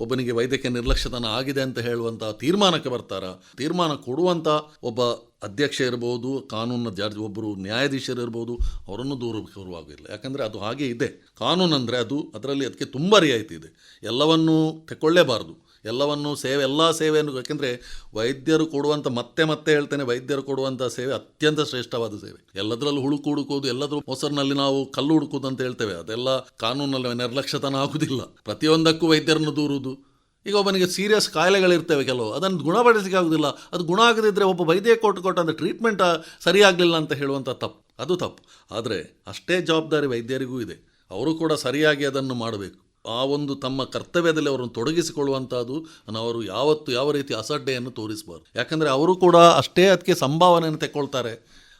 ಒಬ್ಬನಿಗೆ ವೈದ್ಯಕೀಯ ನಿರ್ಲಕ್ಷ್ಯತನ ಆಗಿದೆ ಅಂತ ಹೇಳುವಂಥ ತೀರ್ಮಾನಕ್ಕೆ ಬರ್ತಾರ. ತೀರ್ಮಾನ ಕೊಡುವಂಥ ಒಬ್ಬ ಅಧ್ಯಕ್ಷ ಇರ್ಬೋದು, ಕಾನೂನಿನ ಜಡ್ಜ್ ಒಬ್ಬರು ನ್ಯಾಯಾಧೀಶರು ಇರ್ಬೋದು, ಅವರನ್ನು ದೂರವಾಗಿಲ್ಲ. ಯಾಕಂದರೆ ಅದು ಹಾಗೆ ಇದೆ. ಕಾನೂನು ಅಂದರೆ ಅದರಲ್ಲಿ ಅದಕ್ಕೆ ತುಂಬ ರಿಯಾಯಿತಿ ಇದೆ. ಎಲ್ಲವನ್ನೂ ತಗೊಳ್ಳೇಬಾರ್ದು, ಎಲ್ಲವನ್ನು ಎಲ್ಲ ಸೇವೆಯನ್ನು. ಯಾಕೆಂದರೆ ವೈದ್ಯರು ಕೊಡುವಂಥ, ಮತ್ತೆ ಹೇಳ್ತೇನೆ, ವೈದ್ಯರು ಕೊಡುವಂಥ ಸೇವೆ ಅತ್ಯಂತ ಶ್ರೇಷ್ಠವಾದ ಸೇವೆ. ಎಲ್ಲದರಲ್ಲೂ ಹುಡುಕೋದು, ಎಲ್ಲದರೂ ಮೊಸರಿನಲ್ಲಿ ನಾವು ಕಲ್ಲು ಹುಡುಕೋದು ಅಂತ ಹೇಳ್ತೇವೆ, ಅದೆಲ್ಲ ಕಾನೂನಲ್ಲಿ ನಿರ್ಲಕ್ಷ್ಯತನ ಆಗುವುದಿಲ್ಲ. ಪ್ರತಿಯೊಂದಕ್ಕೂ ವೈದ್ಯರನ್ನು ದೂರುವುದು. ಈಗ ಒಬ್ಬನಿಗೆ ಸೀರಿಯಸ್ ಕಾಯಿಲೆಗಳಿರ್ತವೆ ಕೆಲವು, ಅದನ್ನು ಗುಣಪಡಿಸಲಿಕ್ಕೆ ಆಗೋದಿಲ್ಲ. ಅದು ಗುಣ ಆಗದಿದ್ದರೆ ಒಬ್ಬ ವೈದ್ಯ ಕೊಟ್ಟಂಥ ಟ್ರೀಟ್ಮೆಂಟ್ ಸರಿಯಾಗಲಿಲ್ಲ ಅಂತ ಹೇಳುವಂಥ ಅದು ತಪ್ಪು. ಆದರೆ ಅಷ್ಟೇ ಜವಾಬ್ದಾರಿ ವೈದ್ಯರಿಗೂ ಇದೆ. ಅವರು ಕೂಡ ಸರಿಯಾಗಿ ಅದನ್ನು ಮಾಡಬೇಕು. ಆ ತಮ್ಮ ಕರ್ತವ್ಯದಲ್ಲಿ ಅವರನ್ನು ತೊಡಗಿಸಿಕೊಳ್ಳುವಂಥದ್ದು. ಅವರು ಯಾವ ರೀತಿ ಅಸಡ್ಡೆಯನ್ನು ತೋರಿಸಬಾರ್ದು. ಯಾಕಂದರೆ ಅವರು ಕೂಡ ಅಷ್ಟೇ ಅದಕ್ಕೆ ಸಂಭಾವನೆಯನ್ನು ತೆಕ್ಕೊಳ್ತಾರೆ.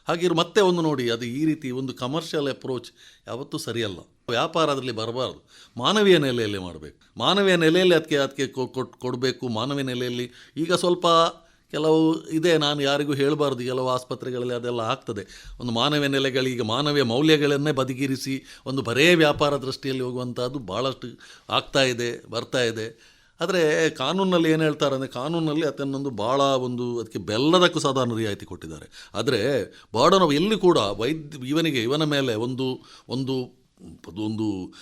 ಹಾಗಿರು ಮತ್ತೆ ನೋಡಿ, ಅದು ಈ ರೀತಿ ಕಮರ್ಷಿಯಲ್ ಅಪ್ರೋಚ್ ಯಾವತ್ತೂ ಸರಿಯಲ್ಲ. ವ್ಯಾಪಾರ ಅದರಲ್ಲಿ ಬರಬಾರ್ದು. ಮಾನವೀಯ ನೆಲೆಯಲ್ಲಿ ಮಾಡಬೇಕು. ಮಾನವೀಯ ನೆಲೆಯಲ್ಲಿ ಅದಕ್ಕೆ ಕೊಡಬೇಕು. ಮಾನವೀಯ ನೆಲೆಯಲ್ಲಿ ಈಗ ಸ್ವಲ್ಪ ಕೆಲವು ಇದೆ, ನಾನು ಯಾರಿಗೂ ಹೇಳಬಾರ್ದು, ಕೆಲವು ಆಸ್ಪತ್ರೆಗಳಲ್ಲಿ ಅದೆಲ್ಲ ಆಗ್ತದೆ. ಮಾನವೀಯ ನೆಲೆಗಳಿಗೆ, ಮಾನವೀಯ ಮೌಲ್ಯಗಳನ್ನೇ ಬದಿಗಿರಿಸಿ ಬರೇ ವ್ಯಾಪಾರ ದೃಷ್ಟಿಯಲ್ಲಿ ಹೋಗುವಂಥದ್ದು ಭಾಳಷ್ಟು ಬರ್ತಾ ಇದೆ. ಆದರೆ ಕಾನೂನಲ್ಲಿ ಏನು ಹೇಳ್ತಾರೆ ಅಂದರೆ, ಕಾನೂನಲ್ಲಿ ಅದನ್ನೊಂದು ಭಾಳ ಅದಕ್ಕೆ ಬೆಲ್ಲದಕ್ಕೂ ಸಾಧಾರಣ ರಿಯಾಯಿತಿ ಕೊಟ್ಟಿದ್ದಾರೆ. ಆದರೆ ಬಾರ್ಡನ್ ಎಲ್ಲಿ ಕೂಡ ಇವನ ಮೇಲೆ ಒಂದು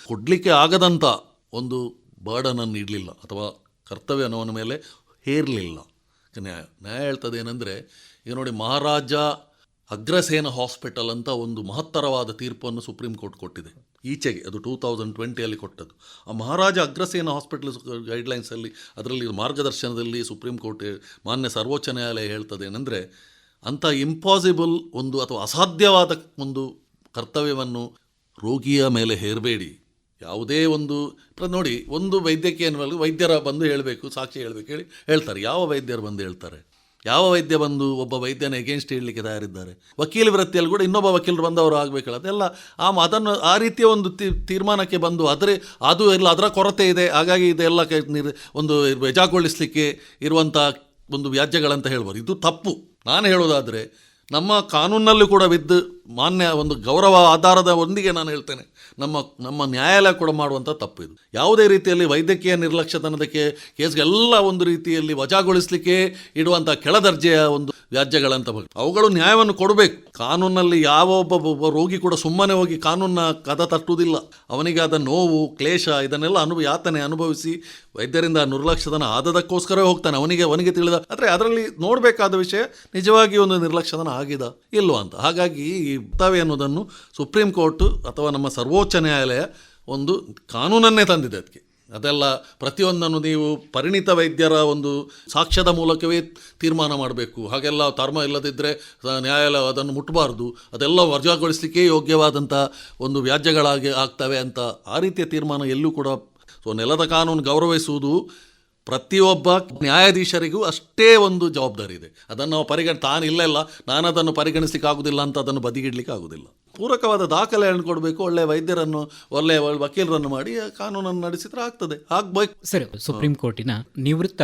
ಕೊಡಲಿಕ್ಕೆ ಆಗದಂಥ ಬರ್ಡನನ್ನು ಇಡಲಿಲ್ಲ, ಅಥವಾ ಕರ್ತವ್ಯವನ್ನು ಅವನ ಮೇಲೆ ಹೇರಲಿಲ್ಲ. ನ್ಯಾಯ ಹೇಳ್ತದೆ ಏನಂದರೆ, ಈಗ ನೋಡಿ, ಮಹಾರಾಜ ಅಗ್ರಸೇನ ಹಾಸ್ಪಿಟಲ್ ಅಂತ ಒಂದು ಮಹತ್ತರವಾದ ತೀರ್ಪನ್ನು ಸುಪ್ರೀಂ ಕೋರ್ಟ್ ಕೊಟ್ಟಿದೆ ಈಚೆಗೆ. ಅದು 2020 ಕೊಟ್ಟದ್ದು. ಆ ಮಹಾರಾಜ ಅಗ್ರಸೇನ ಹಾಸ್ಪಿಟಲ್ ಗೈಡ್ಲೈನ್ಸಲ್ಲಿ, ಅದರಲ್ಲಿ ಮಾರ್ಗದರ್ಶನದಲ್ಲಿ ಸುಪ್ರೀಂ ಕೋರ್ಟ್ ಮಾನ್ಯ ಸರ್ವೋಚ್ಚ ನ್ಯಾಯಾಲಯ ಹೇಳ್ತದೆ ಏನಂದರೆ, ಅಂಥ ಇಂಪಾಸಿಬಲ್ ಒಂದು ಅಥವಾ ಅಸಾಧ್ಯವಾದ ಒಂದು ಕರ್ತವ್ಯವನ್ನು ರೋಗಿಯ ಮೇಲೆ ಹೇರಬೇಡಿ. ಯಾವುದೇ ಒಂದು ನೋಡಿ, ಒಂದು ವೈದ್ಯಕೀಯ ವೈದ್ಯರ ಬಂದು ಹೇಳಬೇಕು, ಸಾಕ್ಷಿ ಹೇಳಬೇಕು ಹೇಳ್ತಾರೆ. ಯಾವ ವೈದ್ಯರು ಬಂದು ಹೇಳ್ತಾರೆ? ಯಾವ ವೈದ್ಯ ಬಂದು ಒಬ್ಬ ವೈದ್ಯನ ಎಗೇನ್ಸ್ಟ್ ಹೇಳಲಿಕ್ಕೆ ತಯಾರಿದ್ದಾರೆ? ವಕೀಲ ವೃತ್ತಿಯಲ್ಲಿ ಕೂಡ ಇನ್ನೊಬ್ಬ ವಕೀಲರು ಬಂದು ಅವರು ಆಗಬೇಕಲ್ಲ, ಅದೆಲ್ಲ ಅದನ್ನು ಆ ರೀತಿಯ ಒಂದು ತೀರ್ಮಾನಕ್ಕೆ ಬಂದು ಅದು ಎಲ್ಲ ಅದರ ಕೊರತೆ ಇದೆ, ಹಾಗಾಗಿ ಇದೆಲ್ಲ ಒಂದು ವಜಾಗೊಳಿಸಲಿಕ್ಕೆ ಇರುವಂಥ ಒಂದು ವ್ಯಾಜ್ಯಗಳಂತ ಹೇಳ್ಬೋದು. ಇದು ತಪ್ಪು. ನಾನು ಹೇಳೋದಾದರೆ, ನಮ್ಮ ಕಾನೂನಲ್ಲೂ ಕೂಡ ಮಾನ್ಯ ಒಂದು ಗೌರವ ಆಧಾರದ ಒಂದಿಗೆ ನಾನು ಹೇಳ್ತೇನೆ, ನಮ್ಮ ನ್ಯಾಯಾಲಯ ಕೂಡ ಮಾಡುವಂಥ ತಪ್ಪು ಇದು. ಯಾವುದೇ ರೀತಿಯಲ್ಲಿ ವೈದ್ಯಕೀಯ ನಿರ್ಲಕ್ಷ್ಯತನದ ಕೇಸ್ಗೆಲ್ಲ ಒಂದು ರೀತಿಯಲ್ಲಿ ವಜಾಗೊಳಿಸಲಿಕ್ಕೆ ಇಡುವಂಥ ಕೆಳದರ್ಜೆಯ ಒಂದು ವ್ಯಾಜ್ಯಗಳಂತ ಅವುಗಳು ನ್ಯಾಯವನ್ನು ಕೊಡಬೇಕು. ಕಾನೂನಲ್ಲಿ ಯಾವ ಒಬ್ಬ ರೋಗಿ ಕೂಡ ಸುಮ್ಮನೆ ಹೋಗಿ ಕಾನೂನನ್ನ ಕದ ತಟ್ಟುವುದಿಲ್ಲ. ಅವನಿಗಾದ ನೋವು, ಕ್ಲೇಶ ಇದನ್ನೆಲ್ಲ ಯಾತನೆ ಅನುಭವಿಸಿ ವೈದ್ಯರಿಂದ ನಿರ್ಲಕ್ಷ್ಯತನ ಆದದಕ್ಕೋಸ್ಕರವೇ ಹೋಗ್ತಾನೆ. ಅವನಿಗೆ ತಿಳಿದ, ಆದರೆ ಅದರಲ್ಲಿ ನೋಡಬೇಕಾದ ವಿಷಯ ನಿಜವಾಗಿ ಒಂದು ನಿರ್ಲಕ್ಷ್ಯತನ ಆಗಿದೆ ಇಲ್ವಾ ಅಂತ. ಹಾಗಾಗಿ ಈ ಕರ್ತವ್ಯ ಅನ್ನೋದನ್ನು ಸುಪ್ರೀಂ ಕೋರ್ಟ್ ಅಥವಾ ನಮ್ಮ ಸರ್ವೋಚ್ಚ ನ್ಯಾಯಾಲಯ ಒಂದು ಕಾನೂನನ್ನೇ ತಂದಿದೆ ಅದಕ್ಕೆ. ಅದೆಲ್ಲ ಪ್ರತಿಯೊಂದನ್ನು ನೀವು ಪರಿಣಿತ ವೈದ್ಯರ ಒಂದು ಸಾಕ್ಷ್ಯದ ಮೂಲಕವೇ ತೀರ್ಮಾನ ಮಾಡಬೇಕು. ಹಾಗೆಲ್ಲ ತರ್ಮ ಇಲ್ಲದಿದ್ದರೆ ನ್ಯಾಯಾಲಯ ಅದನ್ನು ಮುಟ್ಟಬಾರ್ದು, ಅದೆಲ್ಲ ವಜಾಗೊಳಿಸಲಿಕ್ಕೆ ಯೋಗ್ಯವಾದಂಥ ಒಂದು ವ್ಯಾಜ್ಯಗಳಾಗಿ ಆಗ್ತವೆ ಅಂತ ಆ ರೀತಿಯ ತೀರ್ಮಾನ ಎಲ್ಲೂ ಕೂಡ. ನೆಲದ ಕಾನೂನು ಗೌರವಿಸುವುದು ಪ್ರತಿಯೊಬ್ಬ ನ್ಯಾಯಾಧೀಶರಿಗೂ ಅಷ್ಟೇ ಒಂದು ಜವಾಬ್ದಾರಿ ಇದೆ. ಅದನ್ನು ನಾವು ತಾನಿಲ್ಲ ನಾನು ಅದನ್ನು ಪರಿಗಣಿಸಲಿಕ್ಕೆ ಆಗೋದಿಲ್ಲ ಅಂತ ಅದನ್ನು ಬದಿಗಿಡಲಿಕ್ಕೆ ಆಗೋದಿಲ್ಲ. ಪೂರಕವಾದ ದಾಖಲೆಯನ್ನು ಕೊಡಬೇಕು, ಒಳ್ಳೆಯ ವೈದ್ಯರನ್ನು, ಒಳ್ಳೆಯ ವಕೀಲರನ್ನು ಮಾಡಿ ಕಾನೂನನ್ನು ನಡೆಸಿದ್ರೆ ಆಗ್ತದೆ, ಆಗ್ಬೇಕು. ಸರಿ, ಸುಪ್ರೀಂ ಕೋರ್ಟಿನ ನಿವೃತ್ತ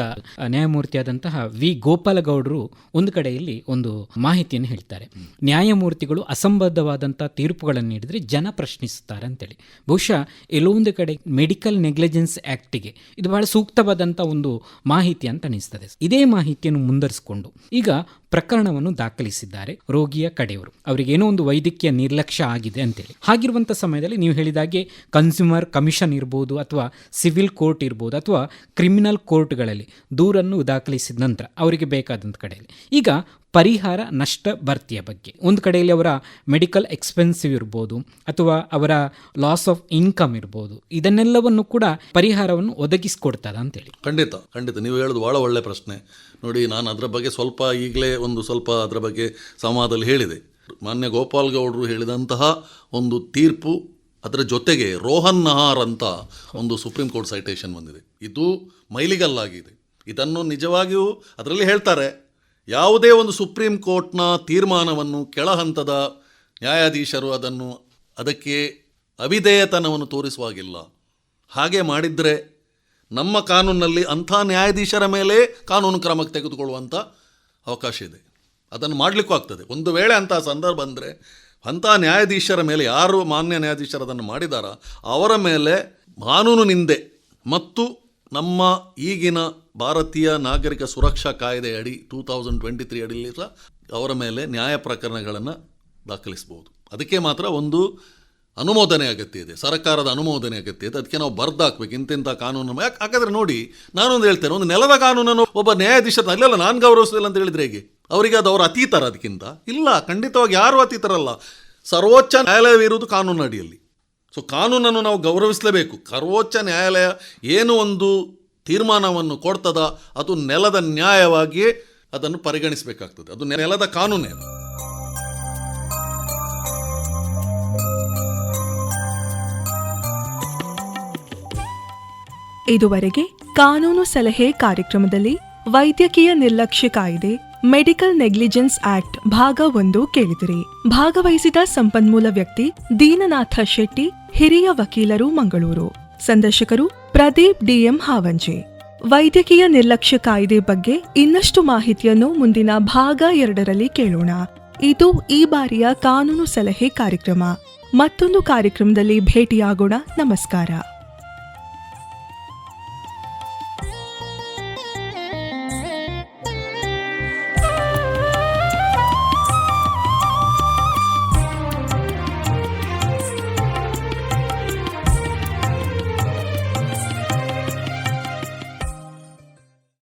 ನ್ಯಾಯಮೂರ್ತಿಯಾದಂತಹ ವಿ ಗೋಪಾಲಗೌಡರು ಒಂದು ಕಡೆಯಲ್ಲಿ ಒಂದು ಮಾಹಿತಿಯನ್ನು ಹೇಳ್ತಾರೆ. ನ್ಯಾಯಮೂರ್ತಿಗಳು ಅಸಂಬದ್ಧವಾದಂಥ ತೀರ್ಪುಗಳನ್ನು ನೀಡಿದರೆ ಜನ ಪ್ರಶ್ನಿಸುತ್ತಾರೆ ಅಂತೇಳಿ. ಬಹುಶಃ ಎಲ್ಲೊಂದು ಕಡೆ ಮೆಡಿಕಲ್ ನೆಗ್ಲಿಜೆನ್ಸ್ ಆ್ಯಕ್ಟಿಗೆ ಇದು ಬಹಳ ಸೂಕ್ತವಾದಂಥ ಒಂದು ಮಾಹಿತಿ ಅಂತ ಅನಿಸ್ತದೆ. ಇದೇ ಮಾಹಿತಿಯನ್ನು ಮುಂದುವರಿಸಿಕೊಂಡು ಈಗ ಪ್ರಕರಣವನ್ನು ದಾಖಲಿಸಿದ್ದಾರೆ ರೋಗಿಯ ಕಡೆಯವರು. ಅವರಿಗೇನೋ ಒಂದು ವೈದ್ಯಕೀಯ ನಿರ್ಲಕ್ಷ್ಯ ಆಗಿದೆ ಅಂತೇಳಿ. ಹಾಗಿರುವಂಥ ಸಮಯದಲ್ಲಿ ನೀವು ಹೇಳಿದಾಗೆ ಕನ್ಸ್ಯೂಮರ್ ಕಮಿಷನ್ ಇರ್ಬೋದು, ಅಥವಾ ಸಿವಿಲ್ ಕೋರ್ಟ್ ಇರ್ಬೋದು, ಅಥವಾ ಕ್ರಿಮಿನಲ್ ಕೋರ್ಟ್ಗಳಲ್ಲಿ ದೂರನ್ನು ದಾಖಲಿಸಿದ ನಂತರ ಅವರಿಗೆ ಬೇಕಾದಂಥ ಕಡೆಯಲ್ಲಿ ಈಗ ಪರಿಹಾರ ನಷ್ಟ ಭರ್ತಿಯ ಬಗ್ಗೆ ಒಂದು ಕಡೆಯಲ್ಲಿ ಅವರ ಮೆಡಿಕಲ್ ಎಕ್ಸ್ಪೆನ್ಸಿವ್ ಇರ್ಬೋದು, ಅಥವಾ ಅವರ ಲಾಸ್ ಆಫ್ ಇನ್ಕಮ್ ಇರ್ಬೋದು, ಇದನ್ನೆಲ್ಲವನ್ನು ಕೂಡ ಪರಿಹಾರವನ್ನು ಒದಗಿಸಿಕೊಡ್ತದ ಅಂತೇಳಿ. ಖಂಡಿತ ನೀವು ಹೇಳೋದು ಭಾಳ ಒಳ್ಳೆಯ ಪ್ರಶ್ನೆ. ನೋಡಿ, ನಾನು ಅದರ ಬಗ್ಗೆ ಈಗಲೇ ಸ್ವಲ್ಪ ಅದರ ಬಗ್ಗೆ ಸಂವಾದದಲ್ಲಿ ಹೇಳಿದೆ. ಮಾನ್ಯ ಗೋಪಾಲ್ ಗೌಡರು ಹೇಳಿದಂತಹ ಒಂದು ತೀರ್ಪು, ಅದರ ಜೊತೆಗೆ ರೋಹನ್ ನಹಾರ್ ಅಂತ ಒಂದು ಸುಪ್ರೀಂ ಕೋರ್ಟ್ ಸೈಟೇಷನ್ ಬಂದಿದೆ. ಇದು ಮೈಲಿಗಲ್ಲಾಗಿದೆ. ಇದನ್ನು ನಿಜವಾಗಿಯೂ ಅದರಲ್ಲಿ ಹೇಳ್ತಾರೆ, ಯಾವುದೇ ಒಂದು ಸುಪ್ರೀಂ ಕೋರ್ಟ್ನ ತೀರ್ಮಾನವನ್ನು ಕೆಳ ಹಂತದ ನ್ಯಾಯಾಧೀಶರು ಅದಕ್ಕೆ ಅವಿಧೇಯತನವನ್ನು ತೋರಿಸುವಾಗಿಲ್ಲ. ಹಾಗೆ ಮಾಡಿದರೆ ನಮ್ಮ ಕಾನೂನಲ್ಲಿ ಅಂಥ ನ್ಯಾಯಾಧೀಶರ ಮೇಲೆ ಕಾನೂನು ಕ್ರಮಕ್ಕೆ ತೆಗೆದುಕೊಳ್ಳುವಂಥ ಅವಕಾಶ ಇದೆ. ಅದನ್ನು ಮಾಡಲಿಕ್ಕೂ ಆಗ್ತದೆ. ಒಂದು ವೇಳೆ ಅಂಥ ಸಂದರ್ಭ ಬಂದರೆ ಅಂಥ ನ್ಯಾಯಾಧೀಶರ ಮೇಲೆ, ಯಾರು ಮಾನ್ಯ ನ್ಯಾಯಾಧೀಶರು ಅದನ್ನು ಮಾಡಿದಾರ ಅವರ ಮೇಲೆ ಕಾನೂನು ನಿಂದೆ ಮತ್ತು ನಮ್ಮ ಈಗಿನ ಭಾರತೀಯ ನಾಗರಿಕ ಸುರಕ್ಷಾ ಕಾಯ್ದೆ ಅಡಿ 2023 ಅಡಿಯಲ್ಲಿ ಸಹ ಅವರ ಮೇಲೆ ನ್ಯಾಯ ಪ್ರಕರಣಗಳನ್ನು ದಾಖಲಿಸ್ಬೋದು. ಅದಕ್ಕೆ ಮಾತ್ರ ಒಂದು ಅನುಮೋದನೆ ಅಗತ್ಯ ಇದೆ, ಸರ್ಕಾರದ ಅನುಮೋದನೆ ಅಗತ್ಯ ಇದೆ. ಅದಕ್ಕೆ ನಾವು ಬರ್ದಾಕ್ಬೇಕು ಇಂತಿಂಥ ಕಾನೂನು. ಯಾಕಂದರೆ ನೋಡಿ, ನಾನೊಂದು ಹೇಳ್ತೇನೆ, ಒಂದು ನೆಲದ ಕಾನೂನನ್ನು ಒಬ್ಬ ನ್ಯಾಯಾಧೀಶರು ಅಲ್ಲೆಲ್ಲ ನಾನು ಗೌರವಿಸೋದಿಲ್ಲ ಅಂತ ಹೇಳಿದರೆ ಹೇಗೆ? ಅವರಿಗೆ ಅದು ಅವರು ಅತೀತರ? ಅದಕ್ಕಿಂತ ಇಲ್ಲ, ಖಂಡಿತವಾಗಿ ಯಾರೂ ಅತೀತರಲ್ಲ. ಸರ್ವೋಚ್ಚ ನ್ಯಾಯಾಲಯವಿರುವುದು ಕಾನೂನು ಅಡಿಯಲ್ಲಿ. ಸೊ ಕಾನೂನನ್ನು ನಾವು ಗೌರವಿಸಲೇಬೇಕು. ಸರ್ವೋಚ್ಚ ನ್ಯಾಯಾಲಯ ಏನು ಒಂದು ತೀರ್ಮಾನವನ್ನು ಕೊಡ್ತದ ಅದು ನೆಲದ ನ್ಯಾಯವಾಗಿಯೇ ಅದನ್ನು ಪರಿಗಣಿಸಬೇಕಾಗ್ತದೆ. ಅದು ನೆಲದ ಕಾನೂನೇ. ಇದುವರೆಗೆ ಕಾನೂನು ಸಲಹೆ ಕಾರ್ಯಕ್ರಮದಲ್ಲಿ ವೈದ್ಯಕೀಯ ನಿರ್ಲಕ್ಷ್ಯ ಕಾಯ್ದೆ ಮೆಡಿಕಲ್ ನೆಗ್ಲಿಜೆನ್ಸ್ ಆಕ್ಟ್ ಭಾಗ 1 ಕೇಳಿದಿರಿ. ಭಾಗವಹಿಸಿದ ಸಂಪನ್ಮೂಲ ವ್ಯಕ್ತಿ ದೀನನಾಥ ಶೆಟ್ಟಿ, ಹಿರಿಯ ವಕೀಲರು, ಮಂಗಳೂರು. ಸಂದರ್ಶಕರು ಪ್ರದೀಪ್ ಡಿಎಂ ಹಾವಂಜೆ. ವೈದ್ಯಕೀಯ ನಿರ್ಲಕ್ಷ್ಯ ಕಾಯ್ದೆ ಬಗ್ಗೆ ಇನ್ನಷ್ಟು ಮಾಹಿತಿಯನ್ನು ಮುಂದಿನ ಭಾಗ 2ರಲ್ಲಿ ಕೇಳೋಣ. ಇದು ಈ ಬಾರಿಯ ಕಾನೂನು ಸಲಹೆ ಕಾರ್ಯಕ್ರಮ. ಮತ್ತೊಂದು ಕಾರ್ಯಕ್ರಮದಲ್ಲಿ ಭೇಟಿಯಾಗೋಣ. ನಮಸ್ಕಾರ.